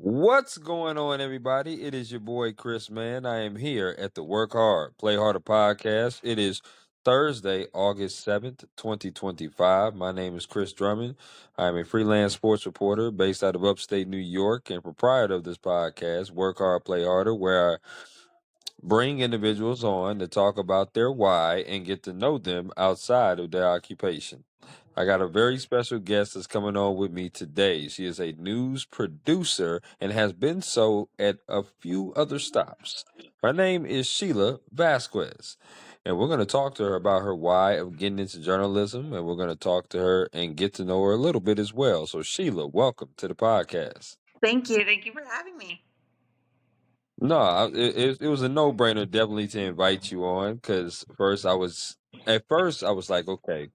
What's going on, everybody? It is your boy Chris, man. I am here at the Work Hard, Play Harder podcast. It is Thursday, August 7th, 2025. My name is Chris Drummond. I'm a freelance sports reporter based out of upstate New York and proprietor of this podcast, Work Hard, Play Harder, where I bring individuals on to talk about their why and get to know them outside of their occupation. I got a very special guest that's coming on with me today. She is a news producer and has been so at a few other stops. Her name is Sheila Vazquez. And we're going to talk to her about her why of getting into journalism. And we're going to talk to her and get to know her a little bit as well. So, Sheila, welcome to the podcast. Thank you. Thank you for having me. No, it was a no-brainer definitely to invite you on because at first I was like, okay,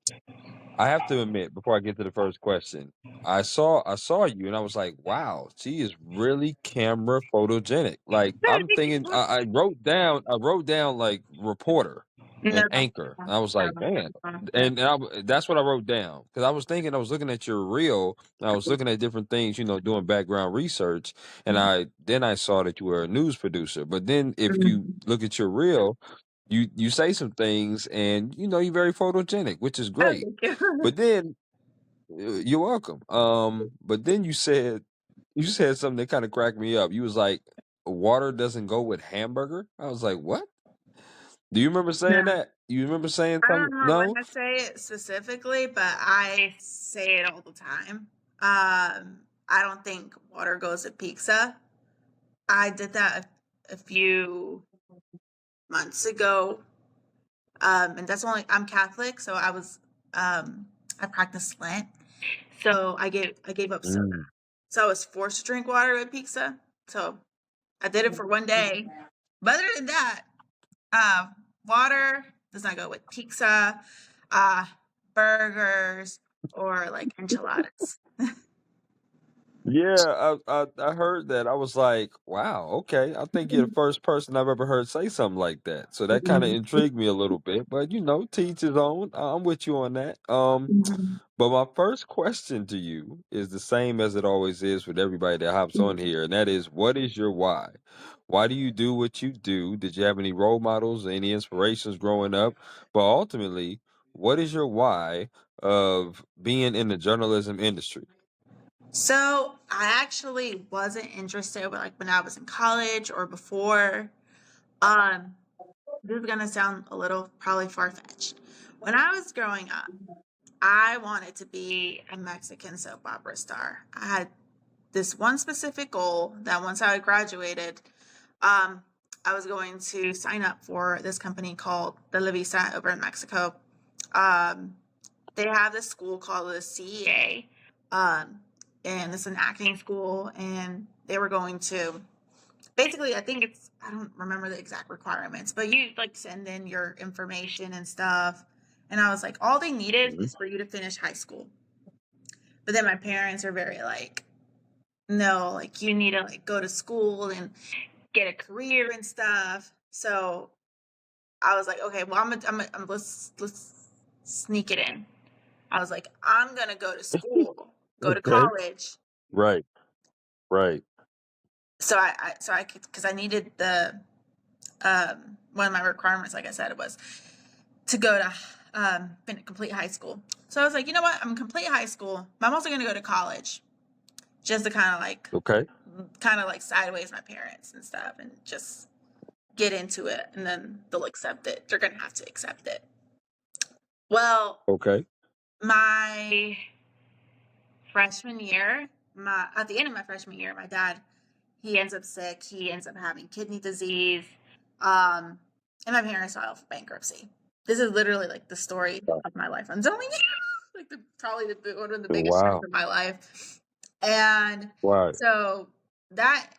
I have to admit before I get to the first question, I saw you and I was like, wow, she is really camera photogenic. Like I'm Thank thinking, you. I wrote down like reporter No, and anchor. And I was like, man, that's what I wrote down because I was thinking I was looking at your reel and I was looking at different things, doing background research, and I saw that you were a news producer. But then if you look at your reel, you say some things and you're very photogenic, which is Oh, great. thank you. But then you're welcome. But then you said something that kind of cracked me up. You was like, water doesn't go with hamburger. I was like, what? Do you remember No, saying that? You remember saying I something? don't know when No? I say it specifically, but I say it all the time. I don't think water goes with pizza. I did that a few months ago. And that's only I'm Catholic, so I practiced Lent. So I gave up soda. Mm. So I was forced to drink water with pizza. So I did it for one day. But other than that, uh, water does not go with pizza, uh, burgers, or like enchiladas. Yeah, I heard that. I was like, wow, okay. I think you're the first person I've ever heard say something like that. So that kind of intrigued me a little bit. But teach his own. I'm with you on that. But my first question to you is the same as it always is with everybody that hops on here, and that is, what is your why? Why do you do what you do? Did you have any role models, any inspirations growing up? But ultimately, what is your why of being in the journalism industry? So I actually wasn't interested like when I was in college or before. Um, this is gonna sound a little probably far fetched. When I was growing up, I wanted to be a Mexican soap opera star. I had this one specific goal that once I graduated, um, I was going to sign up for this company called Televisa over in Mexico. Um, they have this school called the CEA, um, and it's an acting school, and they were going to basically, I don't remember the exact requirements, but you like send in your information and stuff. And I was like, all they needed Mhm. is for you to finish high school. But then my parents are very like, no, like you need to like go to school and get a career and stuff. So I was like, okay, well, let's sneak it in. I was like, I'm gonna go to school, go to Okay. college. Right, right. So I could because I needed the one of my requirements, like I said, it was to go to complete high school. So I was like, you know what? I'm complete high school. But I'm also gonna go to college just to Okay. kind of like sideways my parents and stuff and just get into it and then they'll accept it. They're gonna have to accept it. Well, Okay. my freshman year, my at the end of my freshman year, my dad he ends up sick. He ends up having kidney disease, um, and my parents filed for bankruptcy. This is literally like the story of my life. I'm telling you, like probably one of the biggest stress Wow. of my life, and Right. so that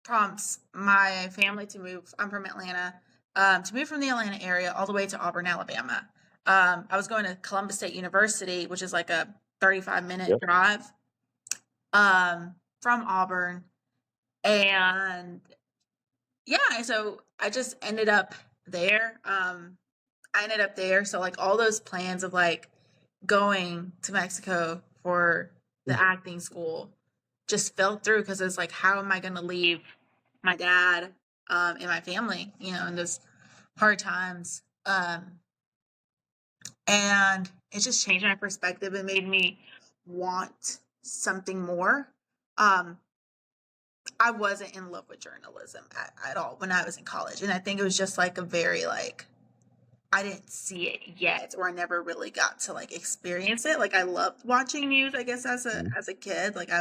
prompts my family to move. I'm from Atlanta. To move from the Atlanta area all the way to Auburn, Alabama. I was going to Columbus State University, which is like a 35-minute Yep. drive from Auburn. And yeah, so I just ended up there. I ended up there. So like all those plans of like going to Mexico for the acting school just fell through because it's like, how am I going to leave my dad and my family, in those hard times? And it just changed my perspective and made me want something more. I wasn't in love with journalism at all when I was in college. And I think it was just like a very like, I didn't see it yet, or I never really got to like experience it. Like I loved watching news, I guess, Mhm. as a kid. Like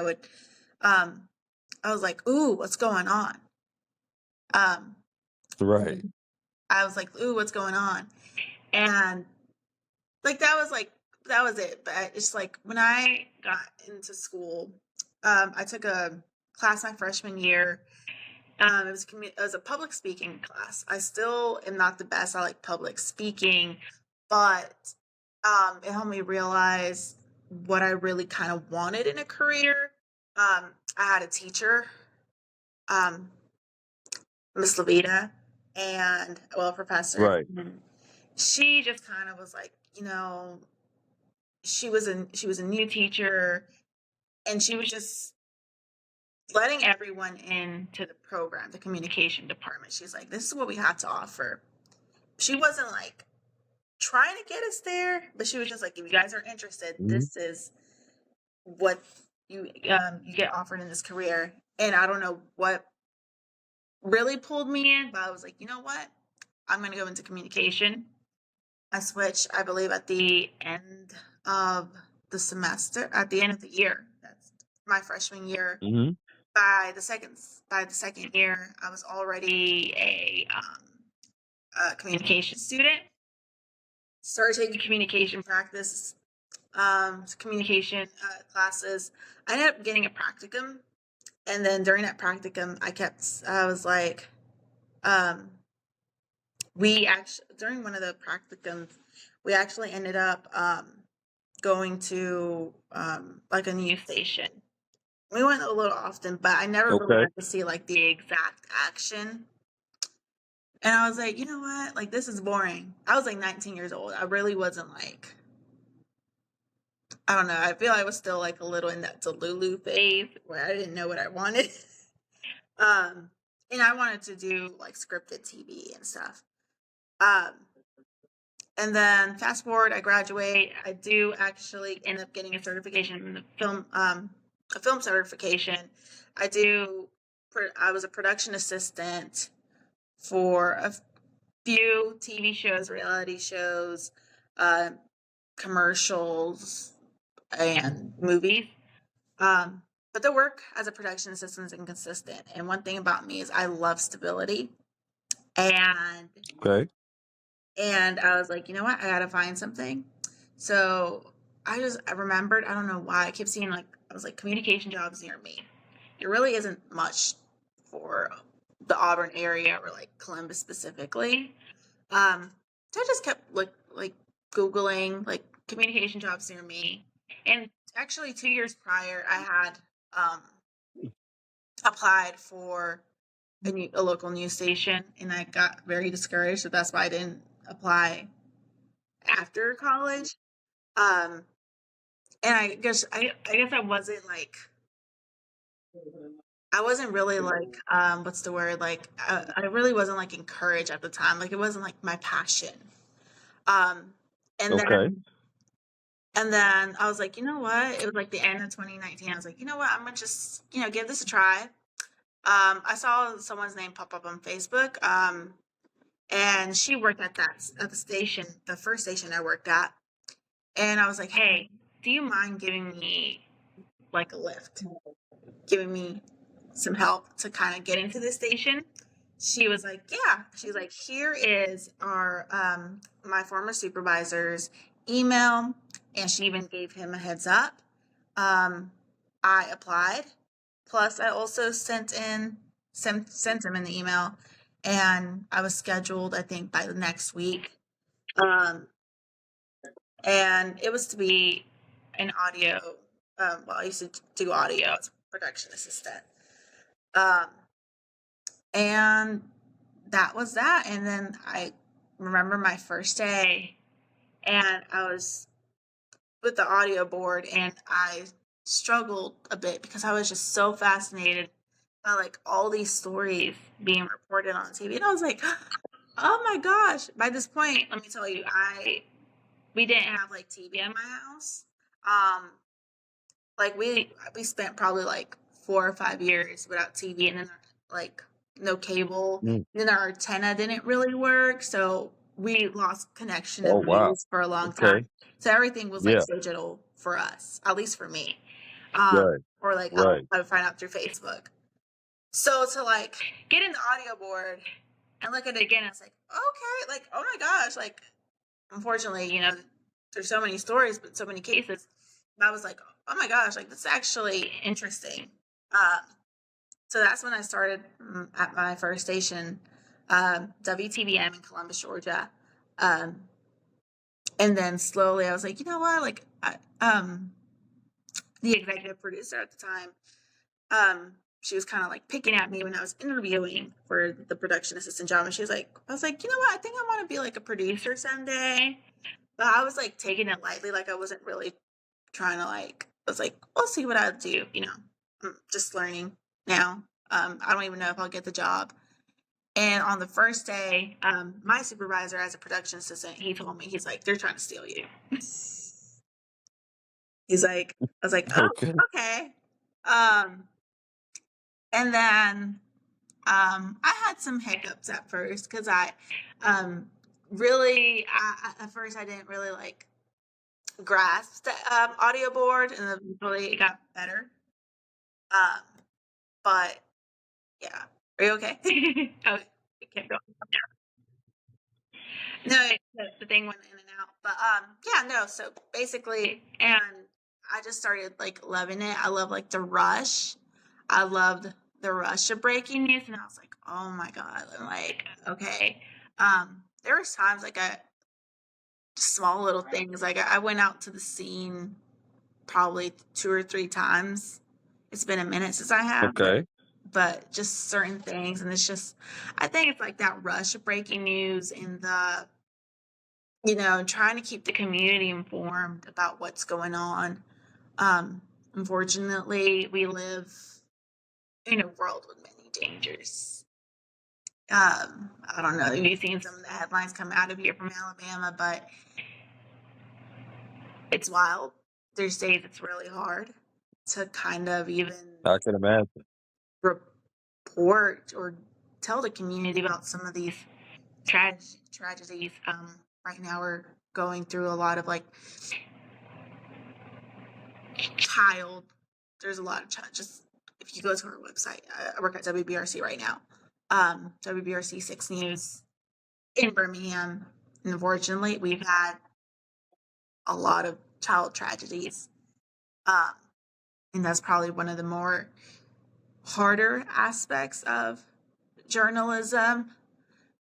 um, I was like, ooh, what's going on? Um, Right. I was like, ooh, what's going on? And like that was it. But it's like when I got into school, I took a class my freshman year. It was a public speaking class. I still am not the best. I like public speaking, but it helped me realize what I really kind of wanted in a career. I had a teacher, um, Miss Levita, and well, a professor. Right. And she just kind of was like, she was a new teacher, and she was just letting everyone into the program, the communication department. She's like, this is what we have to offer. She wasn't like trying to get us there, but she was just like, if you guys are interested, Mhm. this is what you get offered in this career. And I don't know what really pulled me in, but I was like, you know what? I'm going to go into communication. I switched, I believe, at the end of the semester, at the end of the year. That's my freshman year. Mhm. By the second year, I was already a communication student. Started taking communication practice, communication classes. I ended up getting a practicum, and then during that practicum, I was like, um, we actually during one of the practicums, we actually ended up going to like a news station. We went a little often, but I never really Okay. got to see like the exact action. And I was like, you know what? Like, this is boring. I was like 19 years old. I really wasn't like, I don't know. I feel I was still like a little in that Delulu phase where I didn't know what I wanted. um, and I wanted to do like scripted TV and stuff. Um, and then fast forward, I graduate. I do actually end up getting a certification in the a film certification. I do. I was a production assistant for a few TV shows, reality shows, uh, commercials, and movies. But the work as a production assistant is inconsistent. And one thing about me is I love stability. And Okay. I was like, you know what? I gotta find something. So I remembered, I don't know why, I kept seeing like, I was like, communication jobs near me. There really isn't much for the Auburn area or like Columbus specifically. So I just kept like Googling like communication jobs near me. And actually 2 years prior I had um applied for a local news station, and I got very discouraged. So that's why I didn't apply after college. Um and I guess I wasn't really like what's the word, like I really wasn't like encouraged at the time. Like it wasn't like my passion. Um and Okay. then And then I was like, you know what? It was like the end of 2019. I was like, you know what? I'm gonna just, give this a try. I saw someone's name pop up on Facebook, and she worked at the station, the first station I worked at. And I was like, hey, do you mind giving me like a lift, giving me some help to kind of get into the station? She was like, yeah. She's like, here is our my former supervisor's email, and she even gave him a heads up. Um, I applied. Plus, I also sent him an email, and I was scheduled, I think, by the next week. Um, and it was to be an audio. Well, I used to do audio as a production assistant. Um, and that was that. And then I remember my first day, and I was with the audio board, and I struggled a bit because I was just so fascinated by like all these stories being reported on TV. And I was like, oh my gosh. By this point, let me tell you, we didn't have like TV in my house. Um, like we spent probably like 4 or 5 years without TV, and then like no cable. Mm. Then our antenna didn't really work, so we lost connection Oh of wow. news for a long Okay. time. So everything was like Yeah. digital for us, at least for me. Right. Or like Right. I would find out through Facebook. So to like get in the audio board and look at it again, I was like, okay, like oh my gosh, like unfortunately, there's so many stories, but so many cases. I was like, oh my gosh, like this is actually interesting. Um, so that's when I started at my first station, WTBM in Columbus, Georgia. Um, and then slowly I was like, you know what? Like, the executive producer at the time, she was kind of like picking at me when I was interviewing for the production assistant job. And she was like, I was like, you know what? I think I want to be like a producer someday. But I was like taking it lightly. Like I wasn't really trying to like, I was like, we'll see what I'll do. I'm just learning now. I don't even know if I'll get the job. And on the first day, my supervisor as a production assistant, he told me, he's like, they're trying to steal you. He's like, I was like, oh, Okay. okay. Um, and then I had some hiccups at first because um, at first I didn't really like grasp the audio board, and eventually it got better. Um, but yeah, are you okay? Oh, it kept going. No, the thing went in and out. But yeah, no. So basically, and I just started like loving it. I love like the rush. I loved the rush of breaking news, and I was like, oh my god, I'm like, okay. There was times like small little things. Like I went out to the scene probably 2 or 3 times. It's been a minute since I have, Okay. but just certain things, and it's just, I think it's like that rush of breaking news and the trying to keep the community informed about what's going on. Unfortunately, we live in a world with many dangers. I don't know if you've seen some of the headlines come out of here from Alabama, but it's wild. There's days it's really hard to kind of even I can imagine. report or tell the community about some of these tragedies. Right now we're going through a lot of like child. There's a lot of just if you go to our website, I work at WBRC right now. WBRC 6 News in Birmingham. Unfortunately, we've had a lot of child tragedies, um, and that's probably one of the more harder aspects of journalism.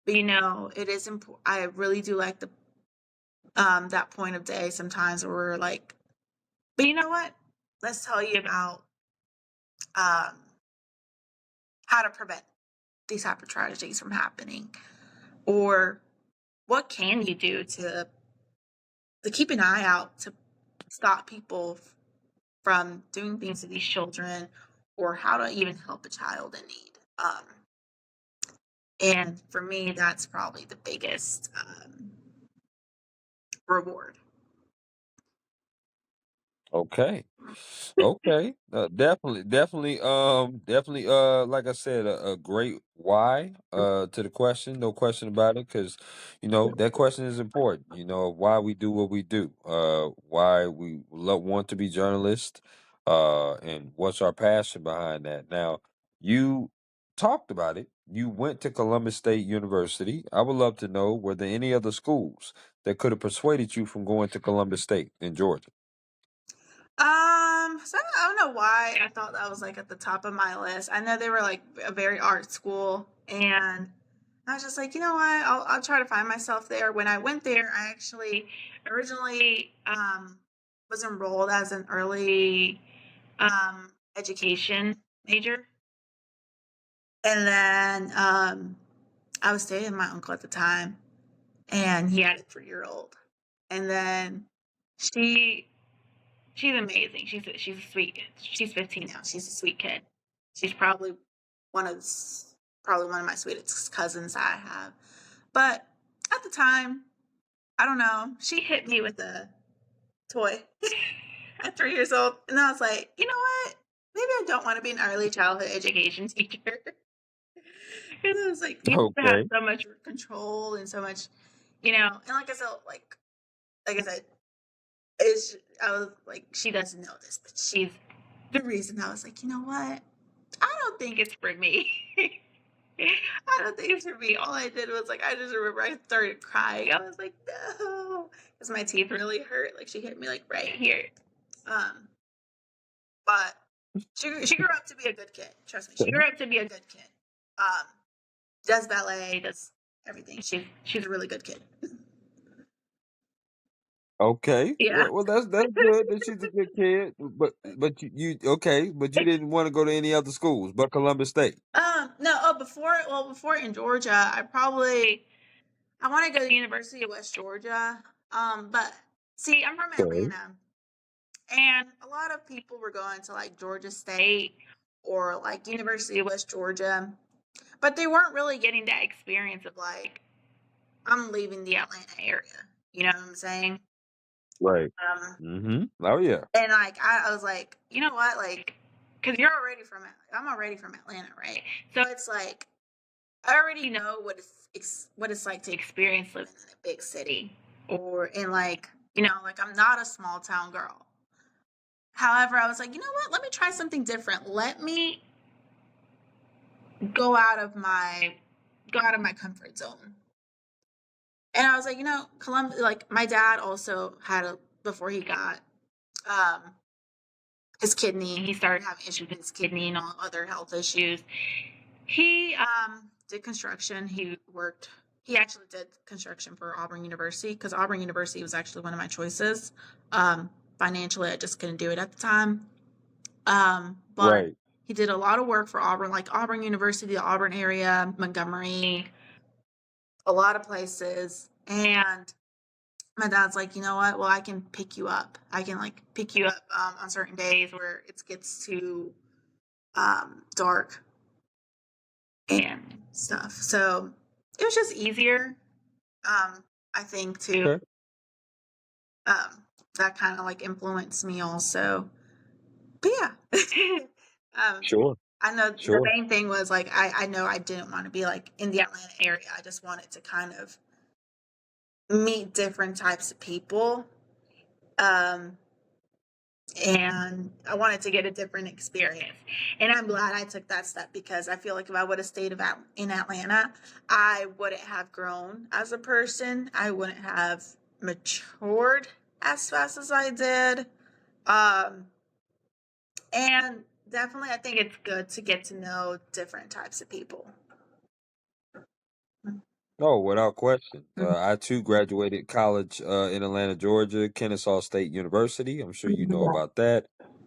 But it is important. I really do like the that point of day sometimes where we're like, but you know what? Let's tell you about um, how to prevent these type of tragedies from happening, or what can you do to keep an eye out to stop people from doing things to these children, or how to even help a child in need. And for me, that's probably the biggest reward. Okay. Okay. Definitely, like I said, a great why, to the question, no question about it, because, that question is important, why we do what we do, why we want to be journalists, and what's our passion behind that. Now, you talked about it. You went to Columbus State University. I would love to know, were there any other schools that could have persuaded you from going to Columbus State in Georgia? So I don't know why I thought that was like at the top of my list. I know they were like a very art school, and I was just like, you know what? I'll try to find myself there. When I went there, I actually originally was enrolled as an early education major, and then I was staying with my uncle at the time, and he had a 3-year-old, and then she she's amazing. She's a sweet kid. She's 15 now. She's a sweet kid. She's probably one of my sweetest cousins I have. But at the time, I don't know. She hit me with a toy at 3 years old, and I was like, you know what? Maybe I don't want to be an early childhood education teacher. Because I was like, you have to have Okay. so much control and so much, and like I said, like I said, I was like, she doesn't know this, but she's the reason. I was like, you know what? I don't think it's for me. I don't think it's for me. All I did was like, I just remember I started crying. I was like, no, because my teeth really hurt. Like she hit me like right here. Um, but she grew up to be a good kid. Trust me, she grew up to be a good kid. Um, does ballet, does everything. She's a really good kid. Okay. Yeah. Well, that's good that she's a good kid. But you okay? But you didn't want to go to any other schools but Columbus State. No. Oh, before in Georgia, I want to go to the University of West Georgia. But see, I'm from Okay. Atlanta, and a lot of people were going to like Georgia State or like University of West Georgia, but they weren't really getting that experience of like I'm leaving the Atlanta area. You know what I'm saying? Right. Um, Oh yeah. and like I was like, you know what, like, because I'm already from Atlanta, right? So it's like I already know what it's like to experience living in a big city or in like like I'm not a small town girl. However, I was like, you know what? Let me try something different. Let me go out of my comfort zone. And I was like, Columbus. Like my dad also had before he got um, his kidney. He started having issues with his kidney and all other health issues. He did construction. He actually did construction for Auburn University because Auburn University was actually one of my choices. Financially, I just couldn't do it at the time. But Right. he did a lot of work for Auburn, like Auburn University, the Auburn area, Montgomery, a lot of places. And my dad's like, you know what? Well, I can pick you up. I can like pick you up on certain days where it gets too dark and stuff. So it was just easier, I think, to Okay. um, that kind of like influenced me also. But yeah, um, Sure. I know the Sure. main thing was like I know I didn't want to be like in the Atlanta area. I just wanted to kind of meet different types of people. Um, and I wanted to get a different experience. And I'm glad I took that step because I feel like if I would have stayed in Atlanta, I wouldn't have grown as a person. I wouldn't have matured as fast as I did. Um, and definitely, I think it's good to get to know different types of people. Oh, without question. Mhm. I too graduated college in Atlanta, Georgia, Kennesaw State University. I'm sure you know about that.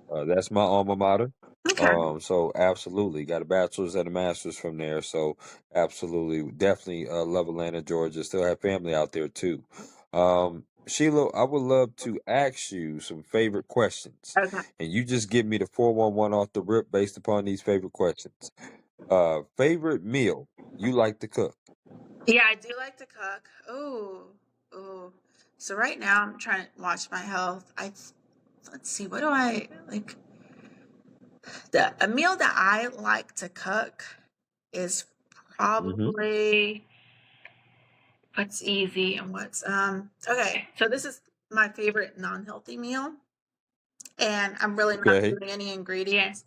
That's my alma mater. Okay. So absolutely got a bachelor's and a master's from there. So absolutely, definitely love Atlanta, Georgia. Still have family out there too. Sheila, I would love to ask you some favorite questions, Okay. and you just give me the 411 off the rip based upon these favorite questions. Favorite meal you like to cook? Yeah, I do like to cook. Oh, oh. So right now I'm trying to watch my health. Let's see, what do I like? A meal that I like to cook is Mm-hmm. probably what's easy and what's okay. So this is my favorite non-healthy meal, and I'm really not Okay. doing any ingredients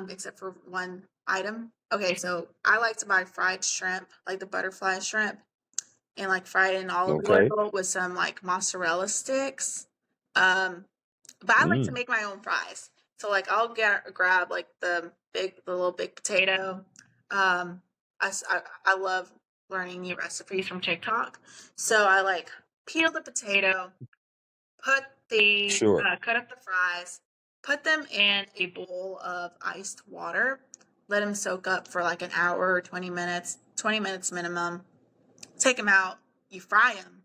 except for one item. Okay, so I like to buy fried shrimp, like the butterfly shrimp, and like fry it in olive Okay. oil with some like mozzarella sticks. Um, but I like to Mm. make my own fries. So like I'll grab like the little big potato. Um, I love learning new recipes from TikTok. So I like peel the potato, put the Sure. cut up the fries, put them in a bowl of iced water, let them soak up for like an hour or 20 minutes, 20 minutes minimum. Take them out, you fry them,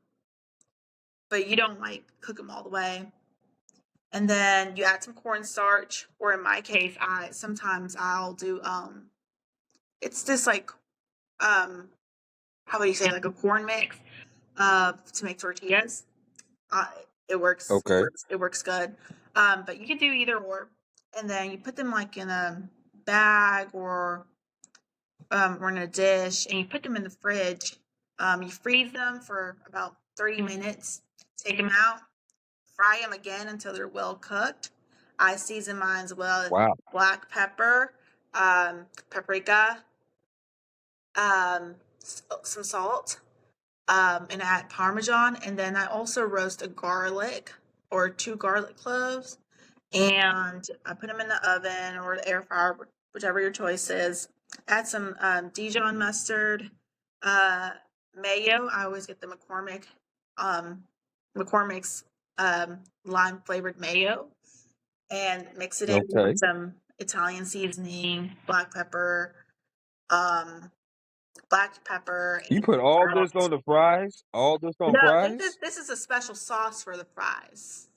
but you don't like cook them all the way. and then you add some cornstarch, or in my case, I'll do it's just like how would you say, like a corn mix to make tortillas. Uh, it works. It Okay. works. It works good. But you can do either or, and then you put them like in a bag or in a dish, and you put them in the fridge. You freeze them for about 30 minutes. Take them out, fry them again until they're well cooked. I season mine as well with Wow. black pepper, paprika, some salt, and add Parmesan. And then I also roast a garlic or 2 garlic cloves, and I put them in the oven or the air fryer, whichever your choice is. Add some Dijon mustard, uh, mayo. I always get the McCormick's lime flavored mayo, and mix it in with Okay. some Italian seasoning, um, black pepper, You and put all this salt. on the fries? All this on No, this is fries? this is a special sauce for the fries.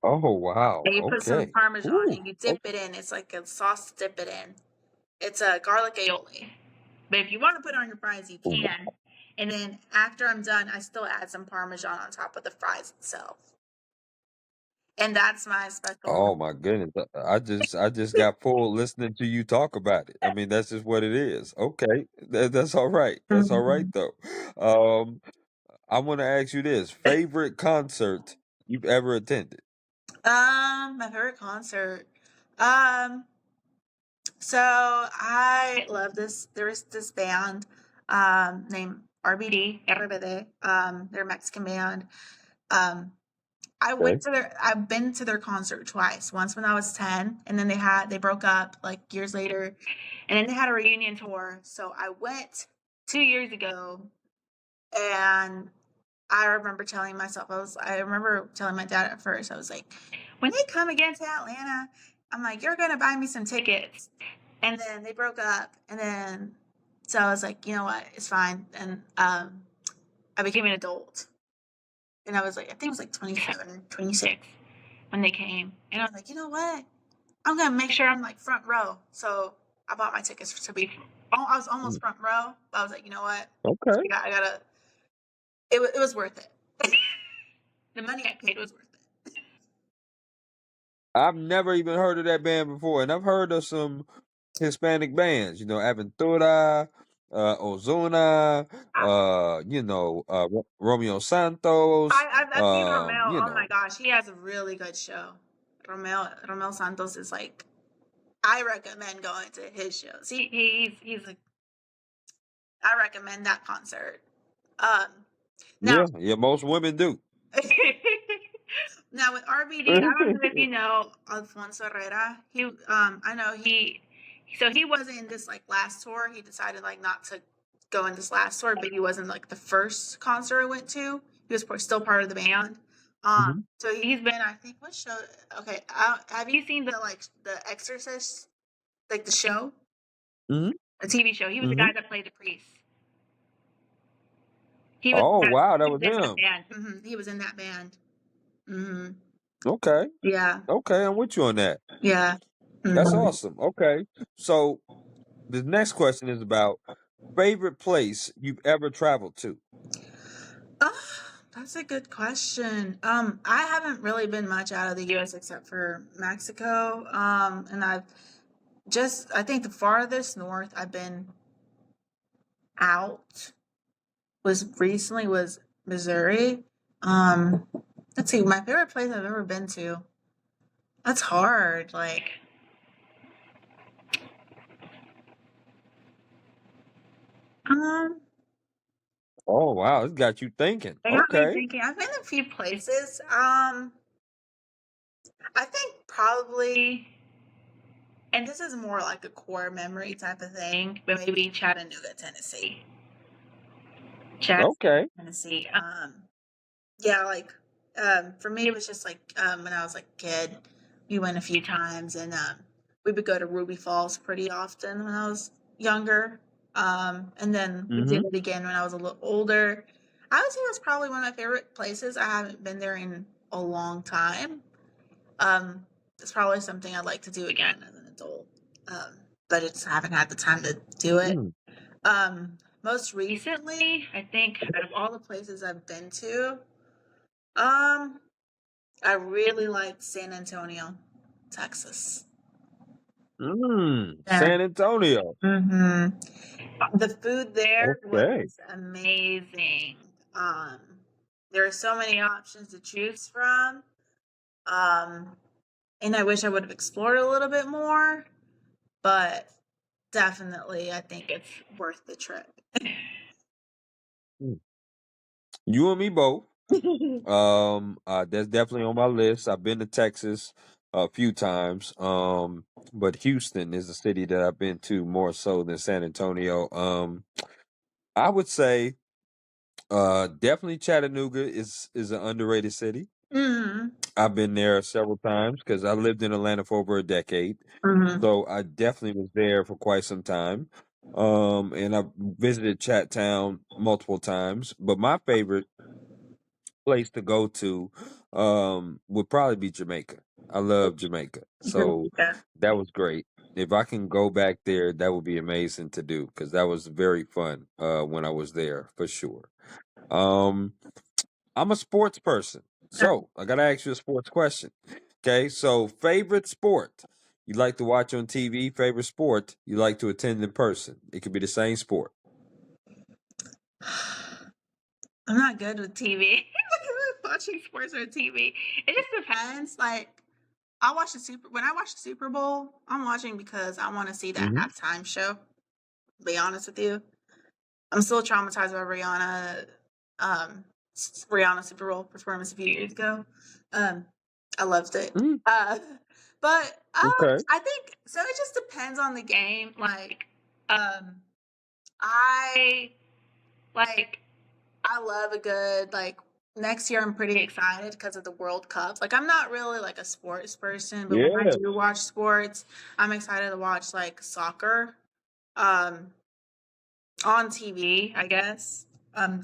Oh, wow. And you put some Okay. Parmesan Ooh. and you dip it in. It's like a sauce to dip it in. It's a garlic aioli. But if you want to put it on your fries, you can. And then after I'm done, I still add some Parmesan on top of the fries itself. And that's my special. Oh my goodness. I just got full listening to you talk about it. I mean, that's just what it is. Okay. That's all right. That's all right Mhm. though. Um, I want to ask you this. Favorite concert you've ever attended? My favorite concert. Um, so I love this. There is this band, named RBD, RBD. They're a Mexican band. Um, Okay. I've been to their concert twice. Once when I was 10, and then they broke up like years later, and then they had a reunion tour. So I went 2 years ago, and I remember telling my dad at first, I was like, when they come again to Atlanta, I'm like, you're gonna buy me some tickets. And then they broke up, and then so I was like, you know what, it's fine. And I became an adult, and I was like, I think it was like 27 or 26 when they came, and I was like, you know what, I'm gonna make sure I'm like front row. So I bought my tickets to be. I was almost Mm. front row, but I was like, you know what, Okay. I gotta. It was worth it. The money I paid was worth it. I've never even heard of that band before, and I've heard of some Hispanic bands, Aventura, Ozuna, Romeo Santos, I've seen Romeo. you Oh my know. gosh, he has a really good show. Romeo Santos is like, I recommend going to his shows. He's like, I recommend that concert. Um, now Yeah, yeah, most women do. now with RBD, I don't know if you know Alfonso Herrera. I know he wasn't in this like last tour. He decided like not to go in this last tour, but he wasn't like the first concert I went to. He was still part of the band. Mhm, So he's been, I think, what show? Okay, have you seen the Exorcist, like the show, mhm, the TV show? He was the mhm. guy that played the priest. Oh, wow, that He was was in that him. band. He was in that band. hmm Okay, Yeah, okay, I'm with you on that. yeah. That's hmm awesome. Okay, so the next question is about favorite place you've ever traveled to. Oh, that's a good question. I haven't really been much out of the U.S. except for Mexico. And I think the farthest north I've been out was Missouri. Um, let's see, my favorite place I've ever been to. That's hard. Like, um, Oh, wow, it got you thinking. they got me Okay. thinking. I've been a few places. I think probably, and this is more like a core memory type of thing, but maybe Chattanooga, Tennessee. Chattanooga, Okay. Tennessee. Yeah, like, for me, it was just like, when I was like a kid, we went a few times, and we would go to Ruby Falls pretty often when I was younger. And then we did Mhm. it again when I was a little older. I would say that's probably one of my favorite places. I haven't been there in a long time. It's probably something I'd like to do again as an adult. Um, but I just haven't had the time to do it. Mm. Most recently, I think out of all the places I've been to, um, I really liked San Antonio, Texas. Yeah. San Antonio. Mhm. The food there Okay. was amazing. Um, there are so many options to choose from. Um, and I wish I would have explored a little bit more, but definitely I think it's worth the trip. Mm. You and me both. That's definitely on my list. I've been to Texas a few times. But Houston is a city that I've been to more so than San Antonio. I would say definitely Chattanooga is an underrated city. Mhm. I've been there several times because I lived in Atlanta for over a decade. Mhm. So I definitely was there for quite some time. And I visited Chattown multiple times. But my favorite place to go to would probably be Jamaica. I love Jamaica. So Jamaica. that was great. If I can go back there, that would be amazing to do because that was very fun when I was there for sure. Um I'm a sports person. So I gotta ask you a sports question. Okay, so favorite sport you like to watch on TV, favorite sport you like to attend in person. It could be the same sport. I'm not good with TV. Watching sports on TV. It just depends. Like I watch the Super when I watch the Super Bowl, I'm watching because I want to see that Hmm. halftime show. To be honest with you, I'm still traumatized by Rihanna Super Bowl performance a few years ago. Um, I loved it. Hmm. Uh, but Okay. I think so. It just depends on the game. Um, I like I love a good next year. I'm pretty excited because of the World Cup. Like I'm not really like a sports person, but when I Yeah. do watch sports, I'm excited to watch like soccer. Um, on TV, I guess,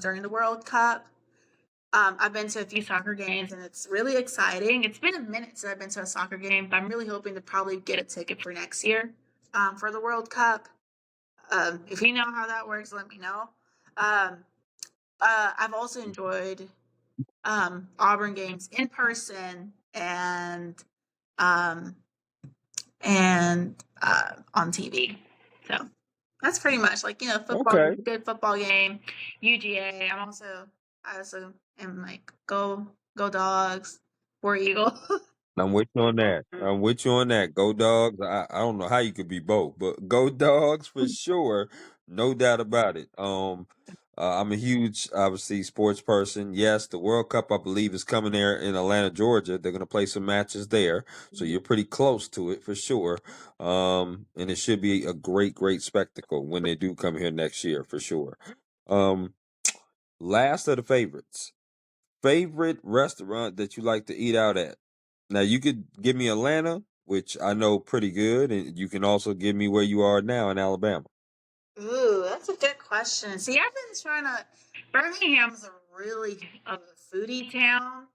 during the World Cup. I've been to a few soccer games and it's really exciting. It's been a minute since I've been to a soccer game, but I'm really hoping to probably get a ticket for next year for the World Cup. If you know how that works, let me know. Um, I've also enjoyed Auburn games in person um, and on TV. So that's pretty much football is Okay. a good football game. UGA. I also am like go dogs, War Eagle. I'm with you on that. I'm with you on that. Go dogs. I don't know how you could be both, but go dogs for sure. No doubt about it. I'm a huge, obviously, sports person. Yes, the World Cup, I believe, is coming there in Atlanta, Georgia. They're gonna play some matches there, so you're pretty close to it for sure. And it should be a great, great spectacle when they do come here next year for sure. Um, last of the favorites. Favorite restaurant that you like to eat out at? Now you could give me Atlanta, which I know pretty good, and you can also give me where you are now in Alabama. Ooh, that's a good question. See, I've been trying to. Birmingham's a foodie town,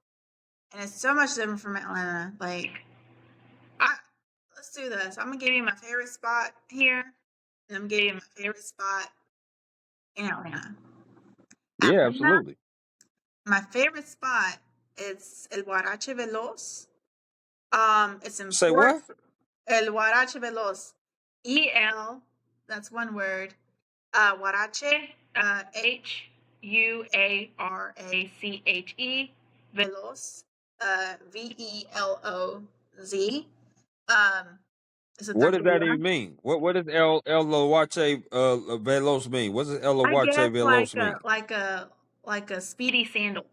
and it's so much different from Atlanta. I let's do this. I'm gonna give you my favorite spot here, and I'm gonna give you my favorite spot in Atlanta. Yeah, Atlanta, absolutely. my favorite spot is El Guarache Veloz. It's in Say Port what? El Guarache Veloz. EL, that's one word. Huarache, Huarache, Veloz, Veloz. It's a What does that taqueria. even mean? What does El Loache Velos mean? What does El I Loache guess Velos mean? like a speedy sandal.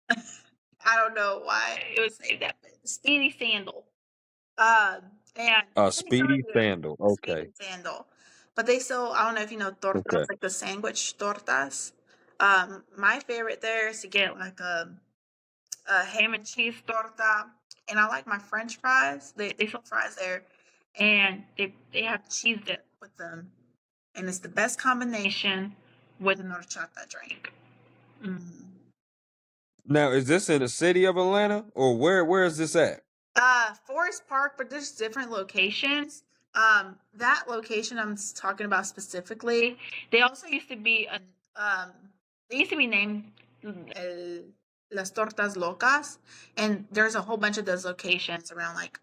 I don't know why it would say that, but speedy sandal. And A let me tell speedy you, sandal. speedy Okay. sandal. But they still, I don't know if you know tortas, Okay. like the sandwich tortas. My favorite there is to get a ham and cheese torta, and I like my French fries. They sell fries there, and they have cheese dip with them, and it's the best combination with an horchata drink. Mm. Now, is this in the city of Atlanta or where is this at? Forest Park, but there's different locations. That location I'm talking about specifically, they also used to be they used to be named uh, Las Tortas Locas, and there's a whole bunch of those locations around like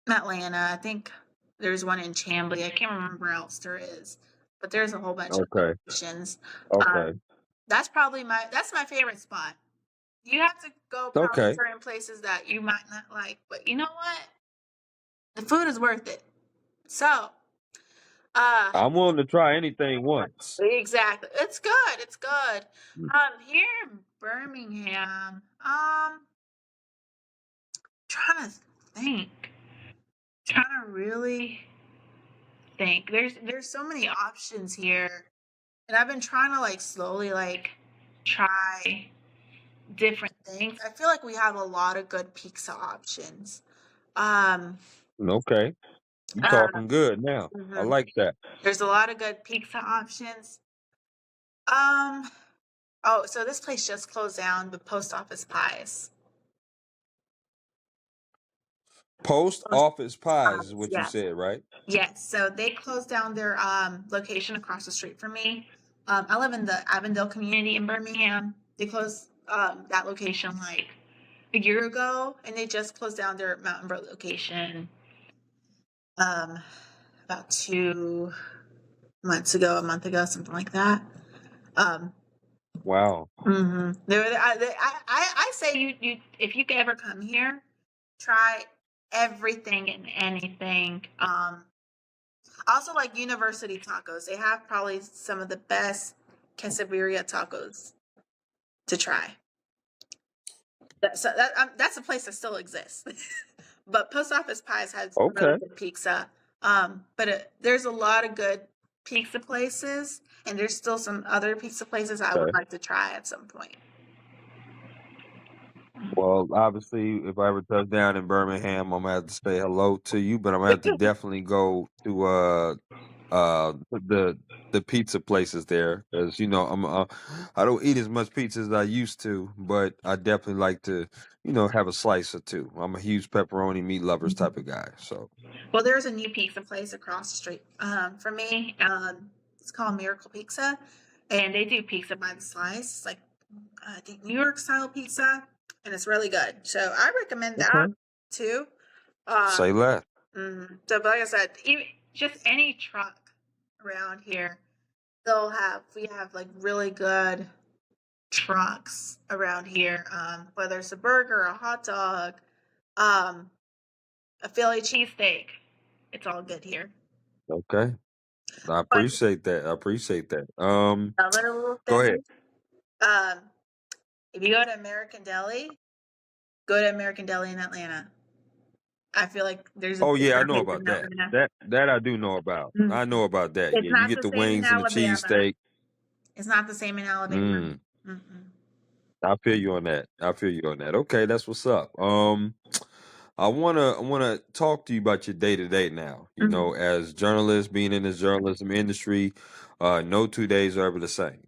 Atlanta. I think there's one in Chamblee. I can't remember where else there is, but there's a whole bunch of Okay. locations. Okay. Um, that's my favorite spot. You have to go probably Okay. certain places that you might not like, but you know what? The food is worth it. So, uh, I'm willing to try anything once. exactly. It's good. It's good. Mm. Here in Birmingham, trying to think, trying to really think. There's so many options here, and I've been trying to like slowly like try different things. I feel like we have a lot of good pizza options. Um, Okay. You uh, talking good now. I mhm. like that. There's a lot of good pizza options. Um, oh, so this place just closed down, the Post Office Pies. Post Post office pies is Pies, what you yes. said, right? Yes, so they closed down their location across the street from me. I live in the Avondale community in Birmingham. They closed that location like a year ago, and they just closed down their Mountain Brook location um about 2 months ago, a month ago, something like that. Um, Wow. I say you if you could ever come here, try everything and anything. Also like University Tacos. They have probably some of the best quesadilla tacos to try. That's a place that still exists. But Post Office Pies has really Okay. good pizza. There's a lot of good pizza places, and there's still some other pizza places I would Okay. like to try at some point. Well, obviously, if I ever touch down in Birmingham, I'm gonna have to say hello to you, but I'm gonna have to definitely go to the pizza places there because I don't eat as much pizza as I used to, but I definitely like to have a slice or two. I'm a huge pepperoni meat lovers type of guy. So Well, there's a new pizza place across the street from me. It's called Miracle Pizza, and they do pizza by the slice. It's like I think New York style pizza, and it's really good. So I recommend that okay, too. Um, say less. so, but like I said, even just any truck around here, we have like really good trucks around here. Whether it's a burger, a hot dog, um, a Philly cheesesteak, it's all good here. Okay, I But appreciate that. I appreciate that. another little Go ahead. thing, um, if you go to American Deli, go to American Deli in Atlanta. I feel like there's a Oh yeah, I different know place in about that. Atlanta. That I do know about. Mm. I know about that. It's Yeah, you not get the the same in wings and the Alabama. cheesesteak. It's not the same in Alabama. Mm, Mm-mm. I feel you on that. I feel you on that. Okay, that's what's up. I wanna talk to you about your day to day now. Mhm. As journalists, being in this journalism industry, no 2 days are ever the same.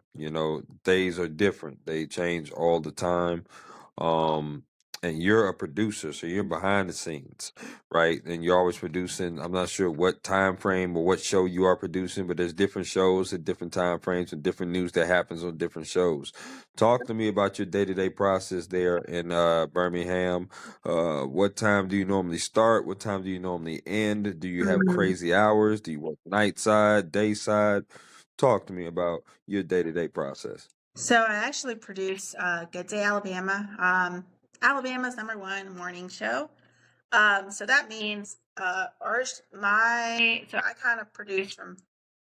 Days are different. They change all the time. Um, and you're a producer, so you're behind the scenes, right? And you're always producing. I'm not sure what time frame or what show you are producing, but there's different shows at different time frames and different news that happens on different shows. Talk to me about your day to day process there in Birmingham. What time do you normally start? What time do you normally end? Do you have Mhm. crazy hours? Do you work night side, day side? Talk to me about your day to day process. So I actually produce Good Day Alabama, Alabama's #1 morning show. So that means so I kind of produce from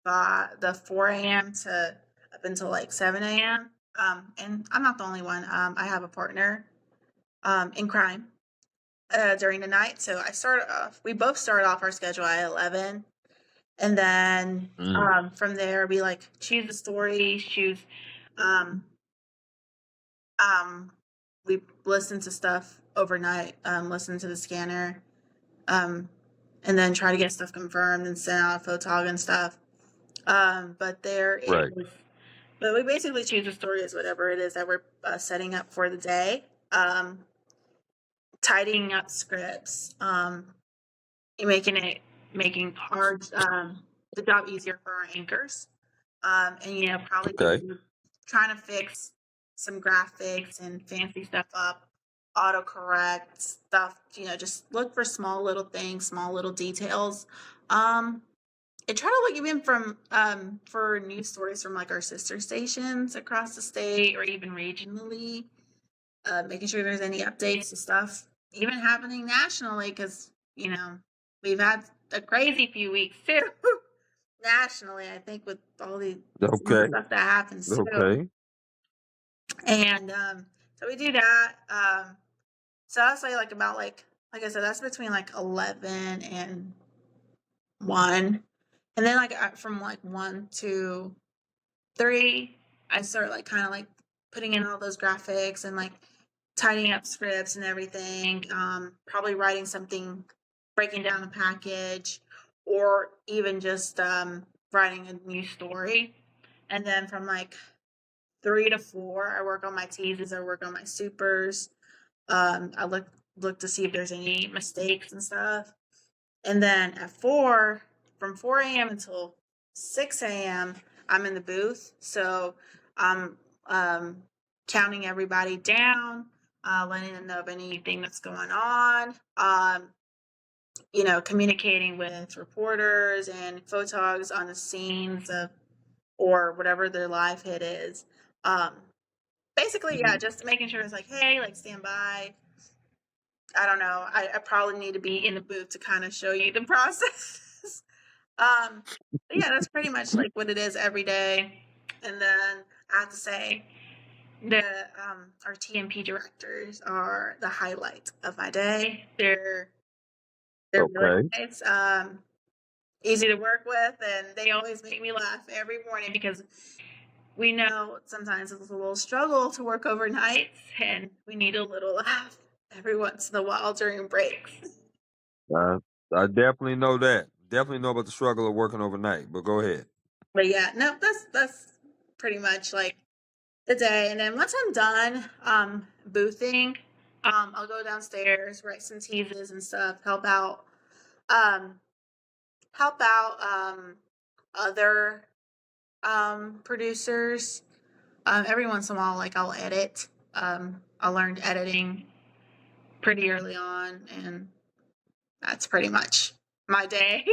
the 4 a.m. to up until like 7 a.m. And I'm not the only one. I have a partner in crime during the night. So we both start off our schedule at 11. And then Mm, from there, we like choose the stories, um, um, we listen to stuff overnight, listen to the scanner, um, and then try to get stuff confirmed and send out a photog and stuff. But there right. is But we basically choose a story as whatever it is that we're setting up for the day. Tidying up scripts, making hard the job easier for our anchors, and probably Okay. trying to fix some graphics and fancy stuff up, autocorrect stuff. Just look for small little things, small little details. And try to look even from for news stories from like our sister stations across the state or even regionally, making sure there's any updates to stuff even happening nationally because we've had a crazy few weeks too nationally. I think with all the some of the Okay. stuff that happens too, Okay. and so we do that. So I'll say like about like I said, that's between like 11 and 1, and then like from like 1 to 3, I start like kind of like putting in all those graphics and like tidying up scripts and everything. Probably writing something, breaking down a package, or even just writing a new story. And then from like 3 to 4, I work on my teases. I work on my supers. I look to see if there's any mistakes and stuff. And then at 4, from 4 a.m. until 6 a.m., I'm in the booth. So I'm counting everybody down, letting them know of anything that's going on, communicating with reporters and photogs on the scenes of or whatever their live hit is. Um, Basically, yeah, just making sure it's like, hey, like stand by. I don't know. I probably need to be in the booth to kind of show you the process. But yeah, that's pretty much like what it is every day. And then I have to say, the our TMP directors are the highlight of my day. They're really Okay. nice, easy to work with, and they always make me laugh every morning because we know sometimes it's a little struggle to work overnight, and we need a little laugh every once in a while during breaks. Uh, I definitely know that. Definitely know about the struggle of working overnight. But go ahead. But yeah, no, that's pretty much like the day. And then once I'm done boothing, I'll go downstairs, write some teases and stuff, um help out other producers. Every once in a while, like I'll edit. I learned editing pretty early on, and that's pretty much my day.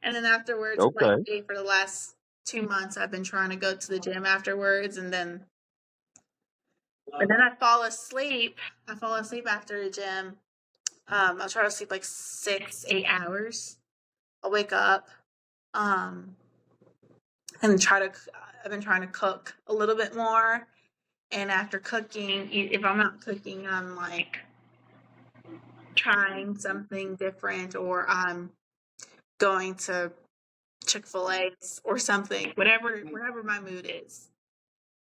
And then afterwards, Okay. lately for the last 2 months, I've been trying to go to the gym afterwards, and then I fall asleep. I fall asleep after the gym. I'll try to sleep like 6, 8 hours. I'll wake up, um, and try to. I've been trying to cook a little bit more. And after cooking, if I'm not cooking, I'm like trying something different, or I'm going to Chick-fil-A or something. Whatever my mood is.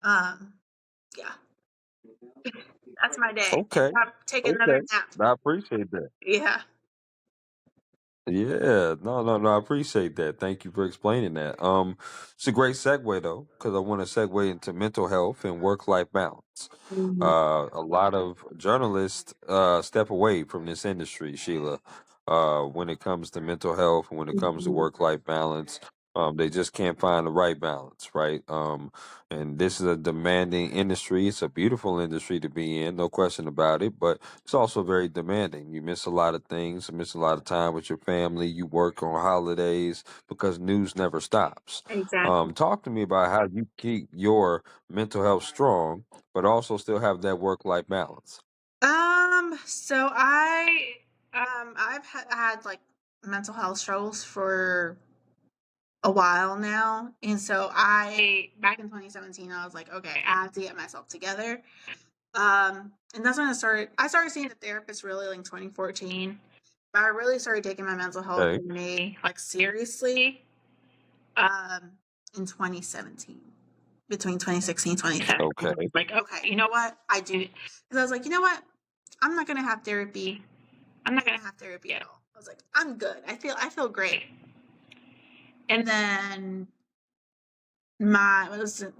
Um, yeah, that's my day. Okay. Take another Okay. nap. I appreciate that. Yeah. Yeah, no, I appreciate that. Thank you for explaining that. It's a great segue though, because I want to segue into mental health and work-life balance. Mhm. A lot of journalists step away from this industry, Sheila, when it comes to mental health and when it comes to Mhm. work-life balance. They just can't find the right balance, right? And this is a demanding industry. It's a beautiful industry to be in, no question about it, but it's also very demanding. You miss a lot of things, you miss a lot of time with your family, you work on holidays because news never stops. Exactly. Talk to me about how you keep your mental health strong, but also still have that work life balance. So I've had like mental health struggles for a while now. And so back in 2017, I was like, okay, I have to get myself together. And that's when I started seeing a therapist really like in 2014. But I really started taking my mental health Okay. journey like seriously um in 2017. Between 2016 and 2017. I was Okay. like, okay, you know what? Because I was like, you know what? I'm not gonna have therapy. I'm not gonna have therapy at all. I was like, I'm good. I feel great. And then while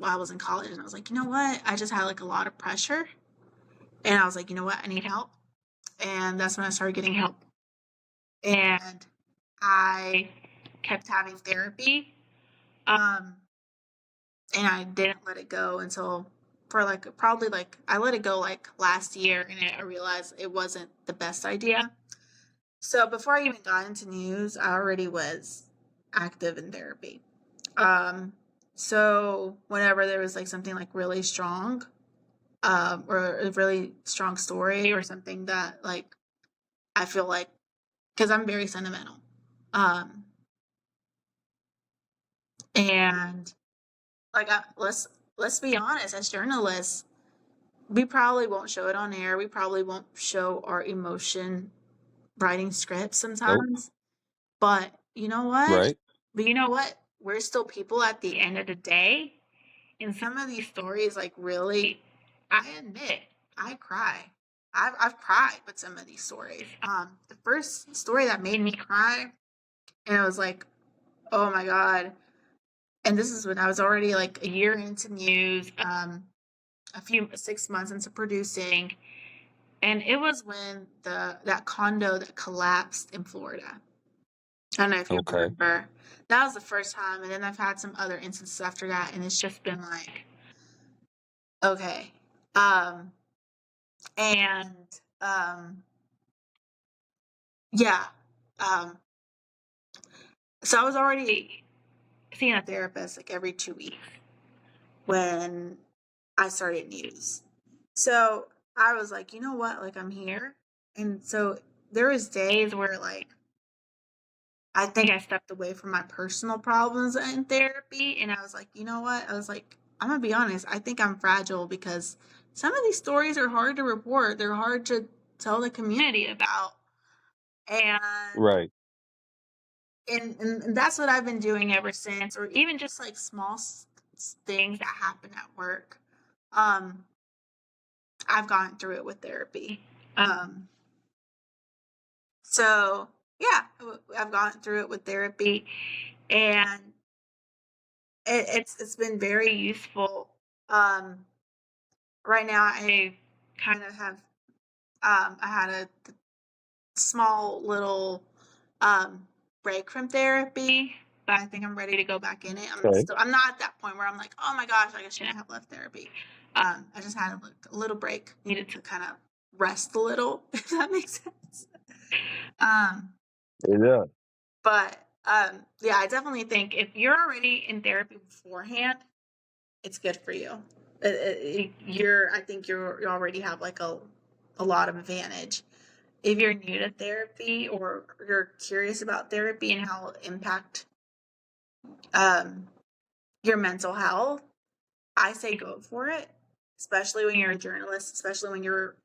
I was in college, and I was like, you know what? I just had like a lot of pressure, and I was like, you know what? I need help, and that's when I started getting help, and I kept having therapy, um, and I didn't let it go until for like probably like I let it go like last year, and I realized it wasn't the best idea. So before I even got into news, I already was active in therapy. Um, so whenever there was like something like really strong, or a really strong story or something that like I feel like because I'm very sentimental, um, and like let's be honest, as journalists, we probably won't show it on air. We probably won't show our emotion writing scripts Nope. sometimes. But you know what? Right. But you know what? We're still people at the end of the day. And some of these stories, like really, I admit, I cry. I've cried with some of these stories. The first story that made me cry, and I was like, oh my God. And this is when I was already like a year into news, a few 6 months into producing. And it was when that condo that collapsed in Florida. I don't know if you Okay. remember. That was the first time, and then I've had some other instances after that, and it's just been like, okay. Um, and um, yeah. Um, so I was already seeing a therapist like every 2 weeks when I started news. So I was like, you know what? Like I'm here. And so there was days where like I think I stepped away from my personal problems in therapy, and I was like, you know what? I was like, I'm gonna be honest. I think I'm fragile because some of these stories are hard to report. They're hard to tell the community about, and Right. and that's what I've been doing ever since. Or even just like small things that happen at work. Um, I've gone through it with therapy. Um, so yeah, I've gone through it with therapy, and it's been very useful. Um, right now, I kind of have I had a small little um, break from therapy, but I think I'm ready to go back in it. Okay. I'm not at that point where I'm like, oh my gosh, like I shouldn't have left therapy. I just had a little break, needed to kind of rest a little, if that makes sense. Um, Yeah. but yeah, I definitely think if you're already in therapy beforehand, it's good for you. I think you already have like a lot of advantage. If you're new to therapy or you're curious about therapy and how it'll impact um, your mental health, I say go for it, especially when you're a journalist, especially when you're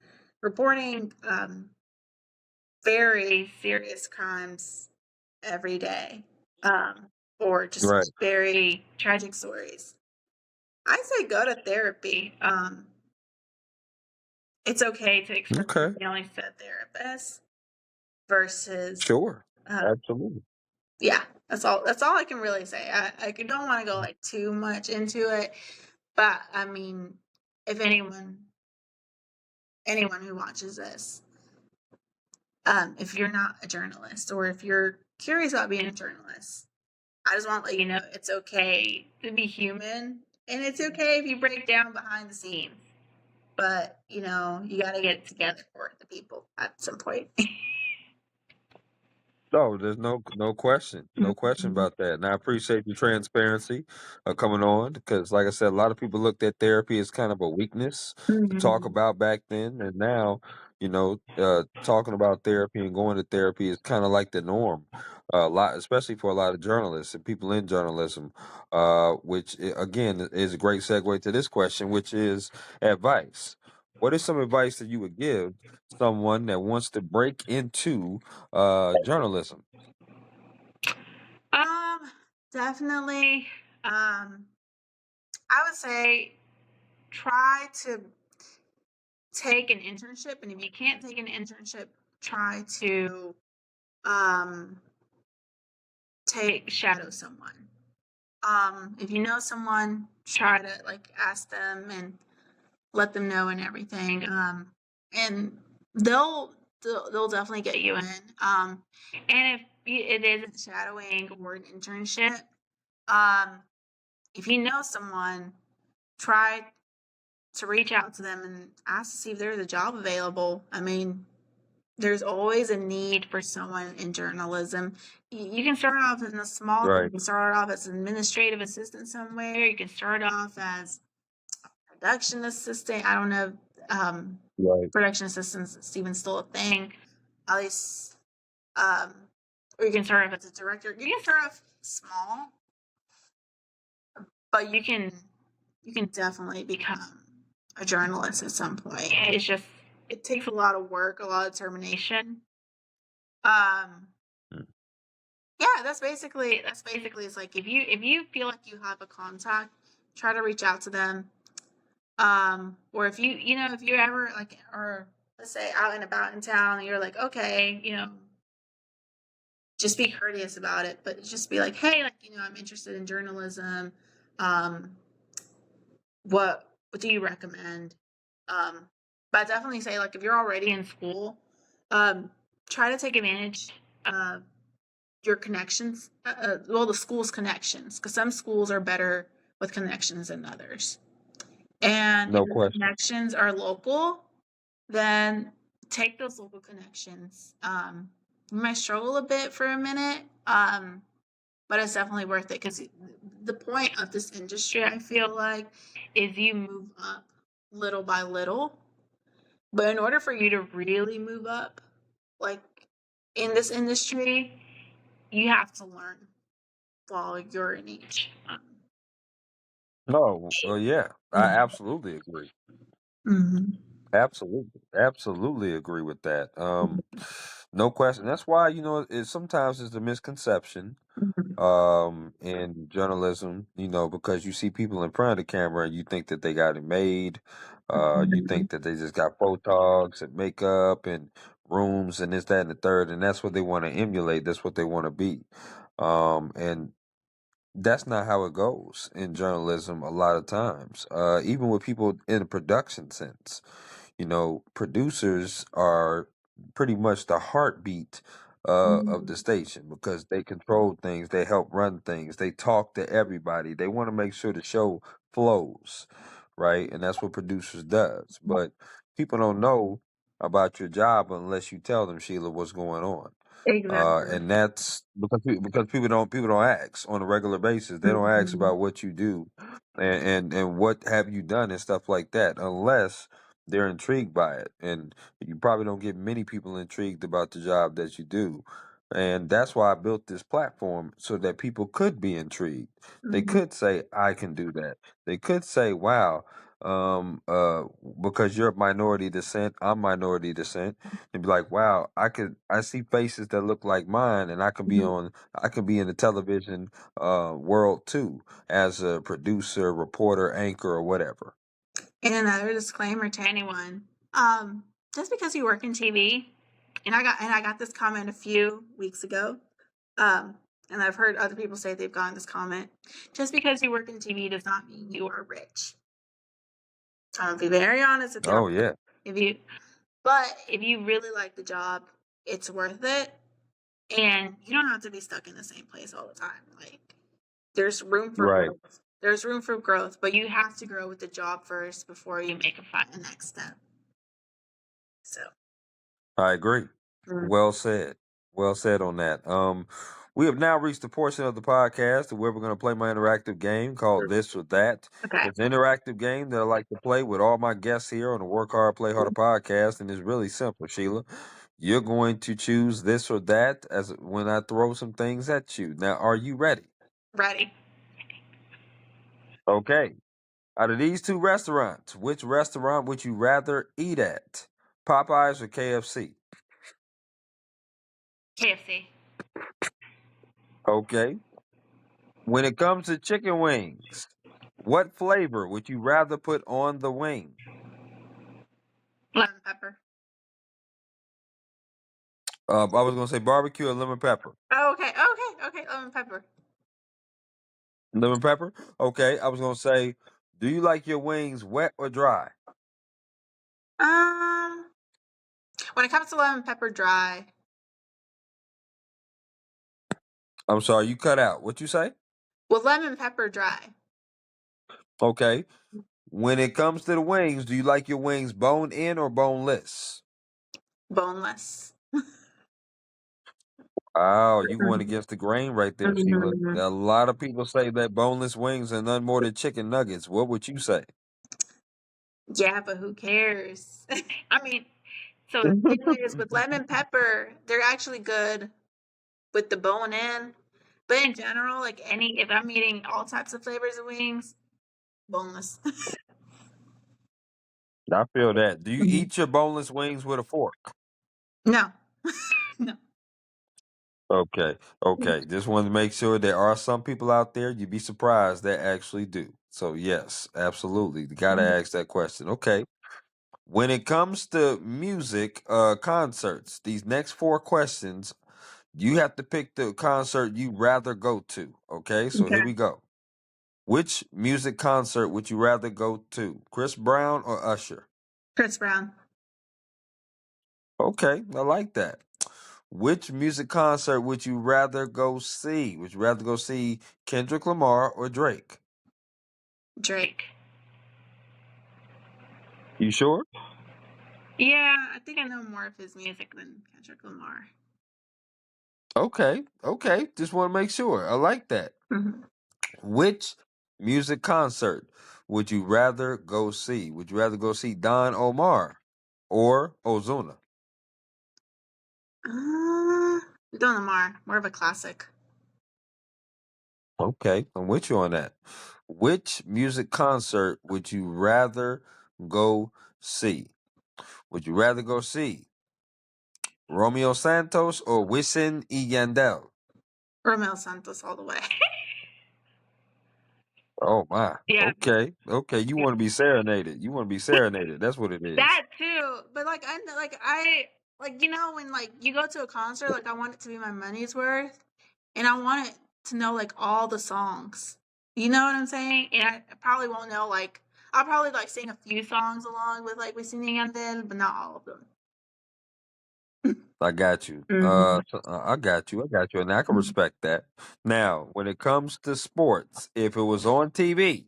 reporting very serious crimes every day, or just Right. very tragic stories. I say go to therapy. It's okay to express your Okay. feelings to a therapist versus Sure. uh, Absolutely. yeah, that's all I can really say. I don't want to go like too much into it, but I mean, if anyone who watches this, if you're not a journalist or if you're curious about being a journalist, I just want to let you know it's okay to be human, and it's okay if you break down behind the scenes. But you got to get it together for the people at some point. No, there's no question Mhm. about that. And I appreciate your transparency coming on because, like I said, a lot of people looked at therapy as kind of a weakness to talk Mhm. about back then, and now, talking about therapy and going to therapy is kind of like the norm. A lot, especially for a lot of journalists and people in journalism, again is a great segue to this question, which is advice. What is some advice that you would give someone that wants to break into journalism? Um, definitely. Um, I would say try to take an internship, and if you can't take an internship, try to um take shadow someone. If you know someone, try to like ask them and let them know and everything. And they'll they'll definitely get you in. And if it isn't shadowing or an internship, um, if you know someone, try to reach out to them and ask to see if there's a job available. I mean, there's always a need for someone in journalism. You can start off in a small thing. You Right. can start off as an administrative assistant somewhere. You can start off as production assistant. I don't know. Um, Right. Production assistants is even still a thing. At least, um, or you can start off as a director. You can start off small, but you can definitely become a journalist at some point. It's just it takes a lot of work, a lot of determination. Um, Mm. yeah, that's basically it's like if you feel like you have a contact, try to reach out to them. Or if you know if you're ever like or let's say out and about in town and you're like okay, just be courteous about it, but just be like hey, like I'm interested in journalism. Um, what do you recommend? Um, but I definitely say like if you're already in school, um, try to take advantage of your connections. Well, the school's connections, because some schools are better with connections than others. And if No your question. connections are local, then take those local connections. You might struggle a bit for a minute, but it's definitely worth it because the point of this industry, I feel like, is you move up little by little. But in order for you to really move up, like in this industry, you have to learn while you're in each. No, yeah, I Mhm. absolutely agree. Mhm. Absolutely, absolutely agree with that. No question. That's why it sometimes is a misconception Mhm. in journalism, because you see people in front of the camera and you think that they got it made. You Mhm. think that they just got Botox and makeup and rooms and this, that, and the third, and that's what they want to emulate. That's what they want to be. And that's not how it goes in journalism a lot of times. Even with people in a production sense, producers are pretty much the heartbeat of the Mhm. station because they control things, they help run things, they talk to everybody, they want to make sure the show flows, right? And that's what producers does. But people don't know about your job unless you tell them, Sheila, what's going on. Exactly. And that's because people don't ask on a regular basis. They don't ask Mhm. about what you do and what have you done and stuff like that unless they're intrigued by it. And you probably don't get many people intrigued about the job that you do. And that's why I built this platform so that people could be intrigued. They Mhm. could say, I can do that. They could say, wow, um, uh, because you're minority descent, I'm minority descent, and be like, wow, I see faces that look like mine, and Mhm. I can be in the television world too, as a producer, reporter, anchor, or whatever. And another disclaimer to anyone: just because you work in TV, and I got this comment a few weeks ago, um, and I've heard other people say they've gotten this comment. Just because you work in TV does not mean you are rich. I'm gonna be very honest with you. Oh yeah, If you, but if you really like the job, it's worth it, and you don't have to be stuck in the same place all the time. Like there's room for right. growth. There's room for growth, but you have to grow with the job first before you make a next step. So, I agree. mm, Well said. Well said on that. We have now reached the portion of the podcast where we're going to play my interactive game called This or That. okay, It's an interactive game that I like to play with all my guests here on the Work Hard, Play Harder podcast, and it's really simple, Sheila. You're going to choose this or that as when I throw some things at you. Now, are you ready? ready. Okay. Out of these two restaurants, which restaurant would you rather eat at? Popeyes or KFC? KFC. Okay. When it comes to chicken wings, what flavor would you rather put on the wing? Lemon pepper. I was gonna say barbecue or lemon pepper. Oh, okay, okay, okay. Lemon pepper. Lemon pepper? Okay, I was gonna say, do you like your wings wet or dry? Um, when it comes to lemon pepper dry, I'm sorry, you cut out. What you say? well, lemon pepper dry, Okay. When it comes to the wings, do you like your wings bone in or boneless? boneless. Wow, you going against the grain right there, Sheila. Mhm. A lot of people say that boneless wings are none more than chicken nuggets. What would you say? Yeah, but who cares? I mean, so the thing is with lemon pepper, they're actually good with the bone in. But in general, like any, if I'm eating all types of flavors of wings, boneless. I feel that. Do you Mhm. eat your boneless wings with a fork? No, no. Okay, okay. Just wanted to make sure there are some people out there, you'd be surprised, that actually do. So yes, absolutely. You gotta Mhm. ask that question. Okay. When it comes to music, concerts, these next four questions, you have to pick the concert you rather go to. Okay, so here Okay. we go. Which music concert would you rather go to? Chris Brown or Usher? Chris Brown. Okay, I like that. Which music concert would you rather go see? Would you rather go see Kendrick Lamar or Drake? Drake. You sure? Yeah, I think I know more of his music than Kendrick Lamar. Okay, okay. Just want to make sure. I like that. Mhm. Which music concert would you rather go see? Would you rather go see Don Omar or Ozuna? Don Lamar, more of a classic. Okay, I'm with you on that. Which music concert would you rather go see? Would you rather go see Romeo Santos or Wisin y Yandel? Romeo Santos all the way. Oh my. Yeah, Okay. Okay. You want to be serenaded. You want to be serenaded. That's what it is. that too. But like I you know when like you go to a concert, like I want it to be my money's worth, and I want it to know like all the songs. You know what I'm saying? And I probably won't know like I'll probably like sing a few songs along with like with singing and then, but not all of them. I got you. Mhm. I got you. I got you. And I can respect that. Now, when it comes to sports, if it was on TV,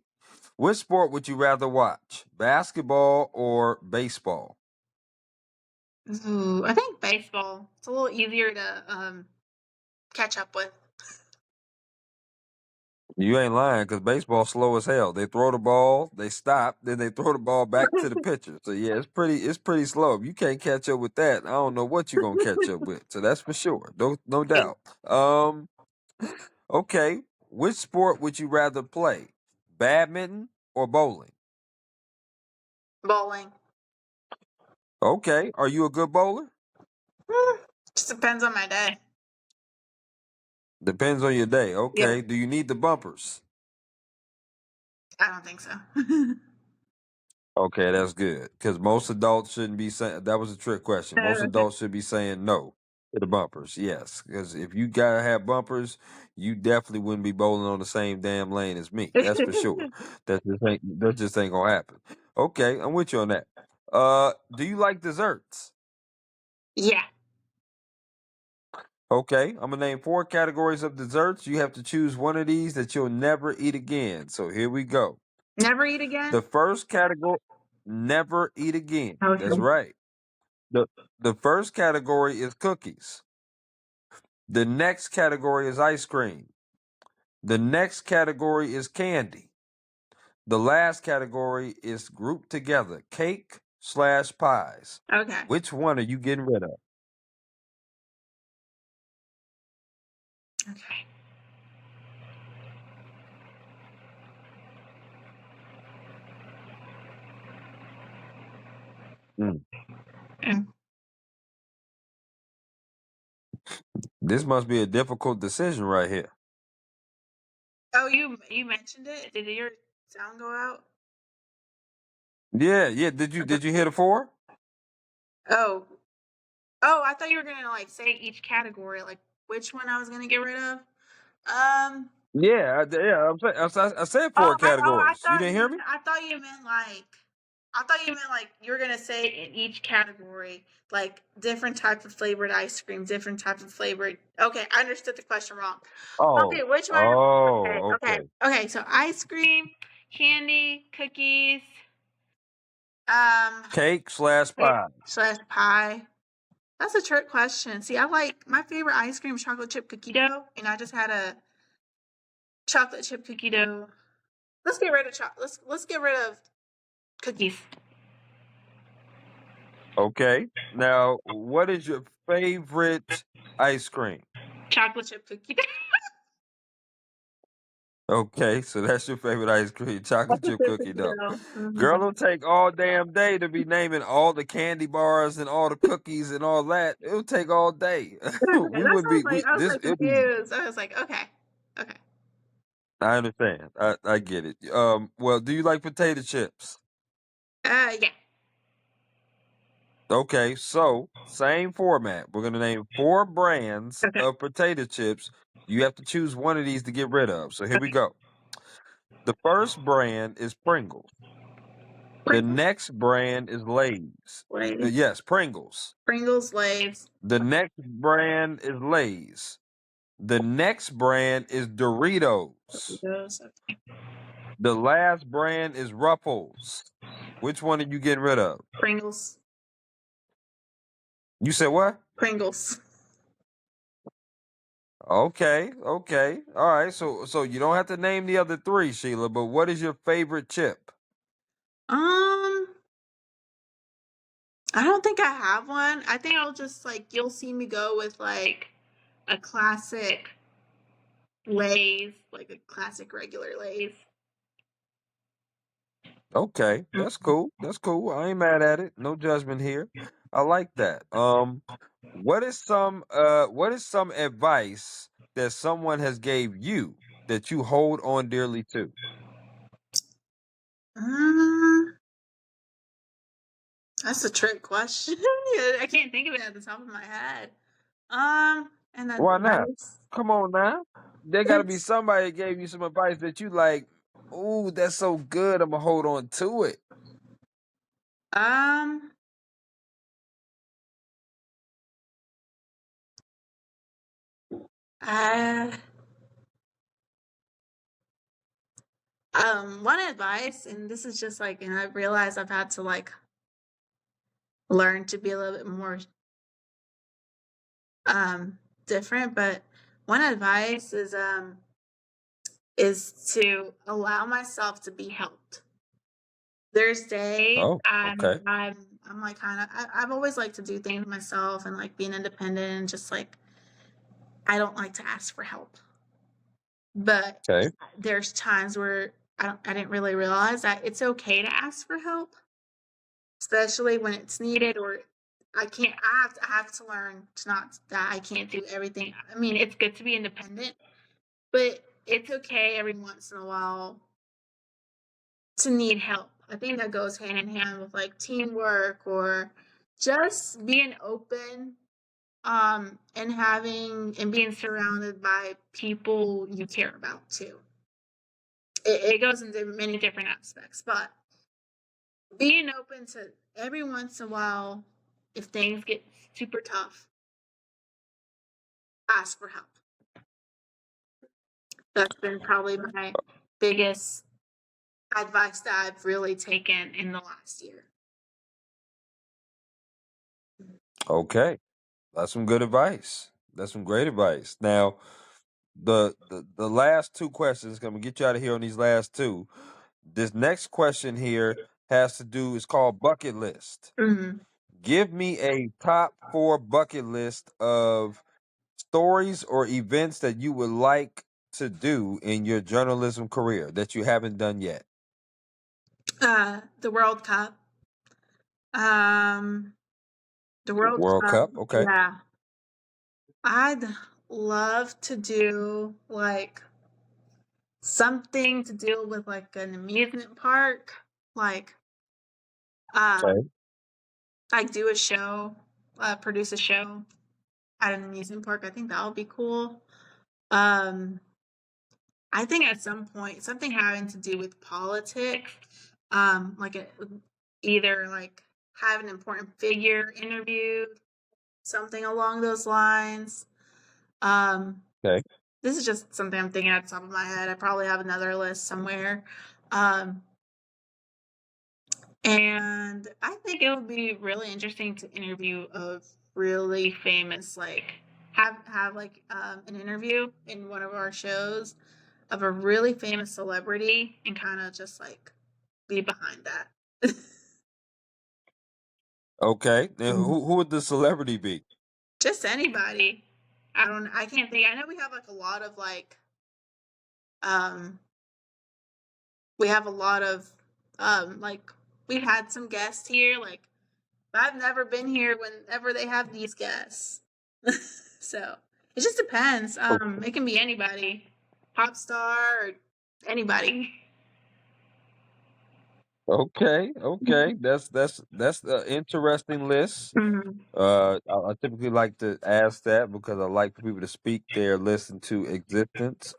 which sport would you rather watch? Basketball or baseball? Ooh, I think baseball. It's a little easier to catch up with. You ain't lying because baseball's slow as hell. They throw the ball, they stop, then they throw the ball back to the pitcher. So yeah, it's pretty slow. If you can't catch up with that, I don't know what you're gonna catch up with. So that's for sure. No doubt. Um, okay. Which sport would you rather play? Badminton or bowling? Bowling. Okay. Are you a good bowler? Hmm, just depends on my day. Depends on your day. Yeah, Okay. Do you need the bumpers? I don't think so. Okay, that's good. Because most adults shouldn't be saying that was a trick question. Most adults should be saying no to the bumpers. Yes, because if you gotta have bumpers, you definitely wouldn't be bowling on the same damn lane as me. That's for sure. That just ain't gonna happen. Okay, I'm with you on that. Do you like desserts? Yeah, Okay, I'm gonna name four categories of desserts. You have to choose one of these that you'll never eat again. So here we go. never eat again. The first category, never eat again. That's Okay. right. The the first category is cookies. The next category is ice cream. The next category is candy. The last category is grouped together, cake/pies. Okay. Which one are you getting rid of? Okay. Mm. Mm. This must be a difficult decision right here. Oh, you mentioned it. Did your sound go out? Yeah, yeah. Did you hit a four? Oh, oh, I thought you were gonna like say each category, like which one I was gonna get rid of. Um, I said Oh, four categories. You didn't hear me? I thought you meant like I thought you meant like you were gonna say in each category, like different type of flavored ice cream, different type of flavored. Okay, I understood the question wrong. Oh, Okay, which one? Okay, oh, okay, okay. okay. So ice cream, candy, cookies, um, cake Cake/pie. slash pie. That's a trick question. See, I like my favorite ice cream is chocolate chip cookie dough, and I just had a chocolate chip cookie dough. Let's get rid of let's get rid of cookies. Okay. Now, what is your favorite ice cream? Chocolate chip cookie dough. Okay, so that's your favorite ice cream, chocolate Chocolate chip chip cookie cookie dough. dough. Girl, Mhm. it'll take all damn day to be naming all the candy bars and all the cookies and all that. It'll take all day. Okay, We that's wouldn't why be we I was this like it'd be confused. I was like, okay, okay. I understand. I get it. Well, do you like potato chips? Yeah. Okay, so same format. We're gonna name four brands Okay. of potato chips. You have to choose one of these to get rid of. So here we go. The first brand is Pringles. The Pringles, next brand is Lay's. Lay's, Yes, Pringles. Pringles, Lay's. The next brand is Lay's. The next brand is Doritos. Those The last brand is Ruffles. Which one are you getting rid of? Pringles, You said what? Pringles. Okay, okay. All right. So you don't have to name the other three, Sheila, but what is your favorite chip? Um, I don't think I have one. I think I'll just like you'll see me go with like a classic Lay's, like a classic regular Lay's. Okay, that's cool. That's cool. I ain't mad at it. No judgment here. I like that. What is some advice that someone has gave you that you hold on dearly to? Mm, that's a trick question. Yeah, I can't think of it at the top of my head. And then Why not? advice. Come on now. There gotta be It's somebody that gave you some advice that you like, ooh, that's so good, I'm gonna hold on to it. um uh one advice, and this is just like, and I've realized I've had to like learn to be a little bit more different, but one advice is to allow myself to be helped. There's days Oh, okay. I'm like kind of I've always liked to do things myself and like being independent and just like I don't like to ask for help. But Okay. there's times where I didn't really realize that it's okay to ask for help, especially when it's needed or I can't I have to learn to not that I can't do everything. I mean, it's good to be independent, but it's okay every once in a while to need help. I think that goes hand in hand with like teamwork or just being open and having and being surrounded by people you care about too. It goes into many different aspects, but being open to every once in a while, if things get super tough, ask for help. That's been probably my biggest advice that I've really taken in the last year. Okay. That's some good advice. That's some great advice. Now, the last two questions, I'm gonna get you out of here on these last two. This next question here has to do is called bucket list. Mhm. Give me a top four bucket list of stories or events that you would like to do in your journalism career that you haven't done yet. The World Cup. Um, the World World Cup. Cup, okay. Yeah, I'd love to do like something to deal with like an amusement park, like Okay. um, like do a show, produce a show at an amusement park. I think that would be cool. Um, I think at some point something having to do with politics, like either like have an important figure interviewed, something along those lines. Um, Okay. this is just something I'm thinking at the top of my head. I probably have another list somewhere. Um, and I think it would be really interesting to interview a really famous, like have like an interview in one of our shows of a really famous celebrity and kind of just like be behind that. Okay. And Mhm. who would the celebrity be? Just anybody. I can't think. I know we have like a lot of like um we have a lot of like we've had some guests here like but I've never been here whenever they have these guests. So it just depends. It can be anybody, pop star or anybody. Okay, okay. That's an interesting list. Mhm. I typically like to ask that because I like for people to speak their list into existence.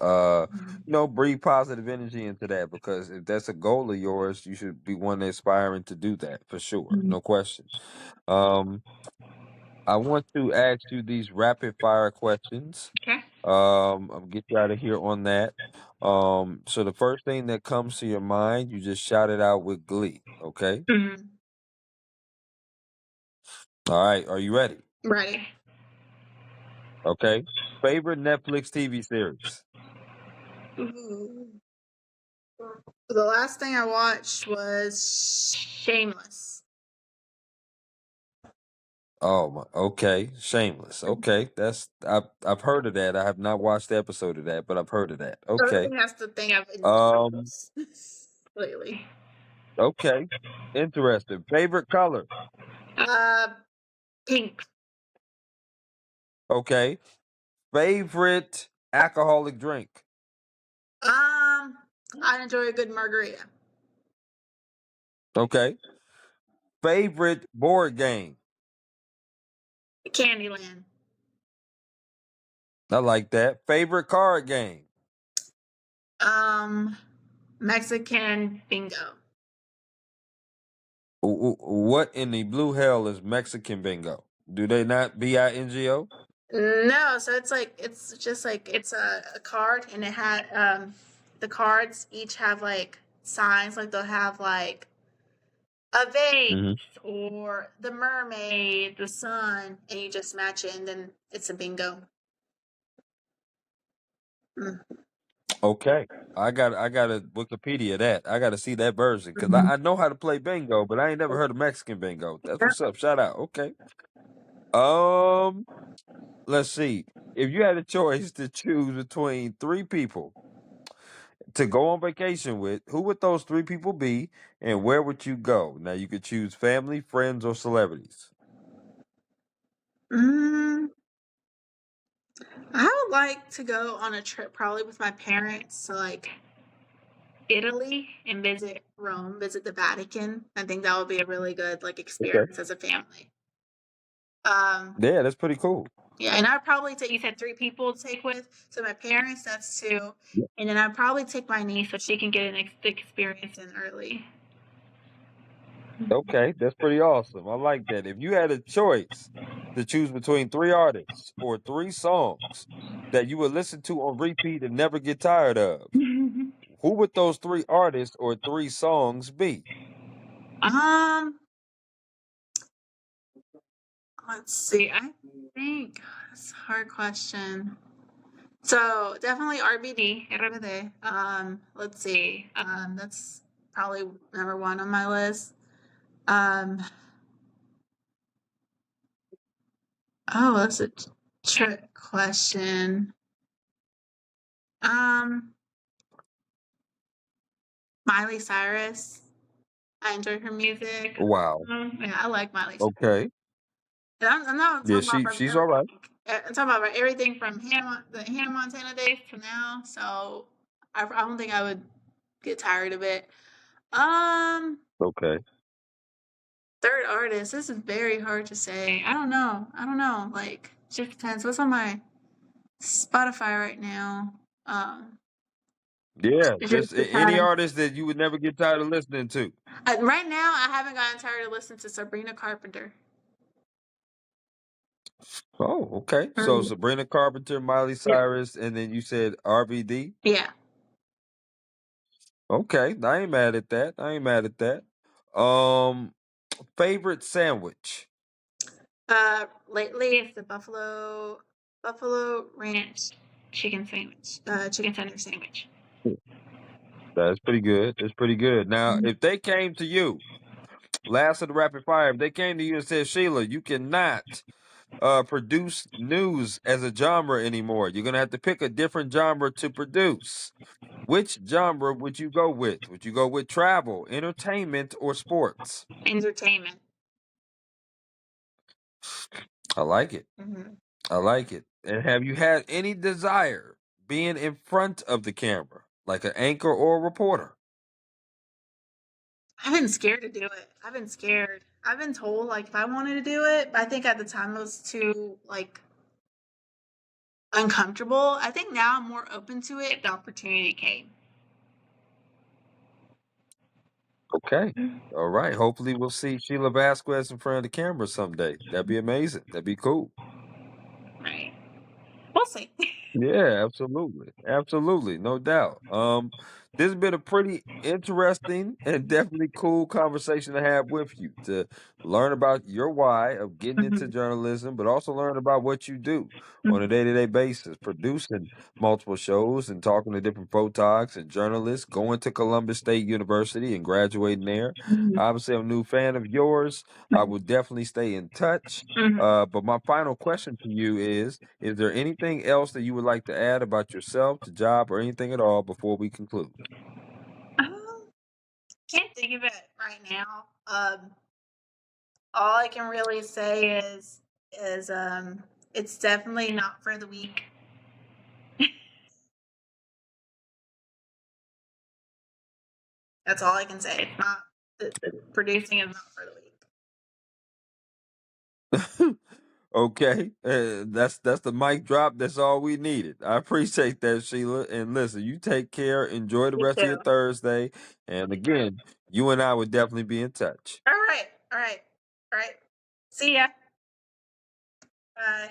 Breathe positive energy into that because if that's a goal of yours, you should be one aspiring to do that for sure, Mhm. no question. Um, I want to ask you these rapid fire questions. Okay. I'll get you out of here on that. So the first thing that comes to your mind, you just shout it out with glee. Okay. Mhm. All right. Are you ready? Ready. Okay. Favorite Netflix TV series? Ooh. The last thing I watched was Shameless. Oh my. Okay. Shameless. Okay. I've heard of that. I have not watched the episode of that, but I've heard of that. I Okay. think that's the thing I've enjoyed Um. most lately. Okay. Interesting. Favorite color? Uh, Pink. Okay. Favorite alcoholic drink? I enjoy a good margarita. Okay. Favorite board game? Candyland. I like that. Favorite card game? Um, Mexican bingo. What in the blue hell is Mexican bingo? Do they not bingo? No, so it's just like it's a card and it had the cards each have like signs like they'll have like a vase Hmm. or the mermaid, the sun, and you just match it and then it's a bingo. Mm. Okay, I got to Wikipedia that. I got to see that version because Mhm. I know how to play bingo, but I ain't never heard of Mexican bingo. That's Yep. what's up. Shout out. Okay. Um, let's see. If you had a choice to choose between three people to go on vacation with, who would those three people be, and where would you go? Now you could choose family, friends, or celebrities. Mm, I would like to go on a trip probably with my parents to like Italy and visit Rome, visit the Vatican. I think that would be a really good like Okay. experience as a family. Um, Yeah, that's pretty cool. yeah, and I'd probably take you said three people to take with. So my parents, that's two. And then I'd probably take my niece so she can get an experience in early. Okay, that's pretty awesome. I like that. If you had a choice to choose between three artists or three songs that you would listen to on repeat and never get tired of, who would those three artists or three songs be? um, let's see. I think that's a hard question. So definitely RBD, RBD. Let's see. That's probably number one on my list. Um, oh, that's a trick question. Um, Miley Cyrus. I enjoy her music. Wow. Yeah, I like Miley Cyrus. Okay. And I'm not Yeah, talking about from she's all right. I'm talking about everything from the Hannah Montana days to now. So I don't think I would get tired of it. Um, Okay. Third artist. This is very hard to say. I don't know. I don't know. Like, just depends. What's on my Spotify right now? Um, Yeah, It's just just any because artist that you would never get tired of listening to. right now I haven't gotten tired of listening to Sabrina Carpenter. Oh, okay. So Mm. Sabrina Carpenter, Miley Yeah. Cyrus, and then you said RBD. Yeah. Okay, I ain't mad at that. I ain't mad at that. Um, favorite sandwich. Lately it's the Buffalo Ranch chicken sandwich, chicken tender sandwich. That's pretty good. That's pretty good. Now, Mhm. if they came to you, last of the rapid fire, if they came to you and said, Sheila, you cannot produce news as a genre anymore. You're gonna have to pick a different genre to produce. Which genre would you go with? Would you go with travel, entertainment, or sports? Entertainment. I like it. Hmm. I like it. And have you had any desire being in front of the camera, like an anchor or a reporter? I've been scared to do it. I've been scared. I've been told like if I wanted to do it, but I think at the time it was too like uncomfortable. I think now I'm more open to it if the opportunity came. Okay. All right. Hopefully we'll see Sheila Vasquez in front of the camera someday. That'd be amazing. That'd be cool. Right. We'll see. Yeah, absolutely. Absolutely, no doubt. This has been a pretty interesting and definitely cool conversation to have with you to learn about your why of getting into Mhm. journalism, but also learn about what you do on a day-to-day basis, producing multiple shows and talking to different photogs and journalists, going to Columbus State University and graduating there. Mhm. Obviously, I'm a new fan of yours. I will definitely stay in touch. Mhm. But my final question to you is there anything else that you would like to add about yourself, the job, or anything at all before we conclude? Um, can't think of it right now. All I can really say is it's definitely not for the weak. That's all I can say. It's not producing is not for the weak. Okay, that's the mic drop. That's all we needed. I appreciate that, Sheila. And listen, you take care. Enjoy the You rest of too. your Thursday. And again, you and I would definitely be in touch. All right. All right. All right. See ya. Bye.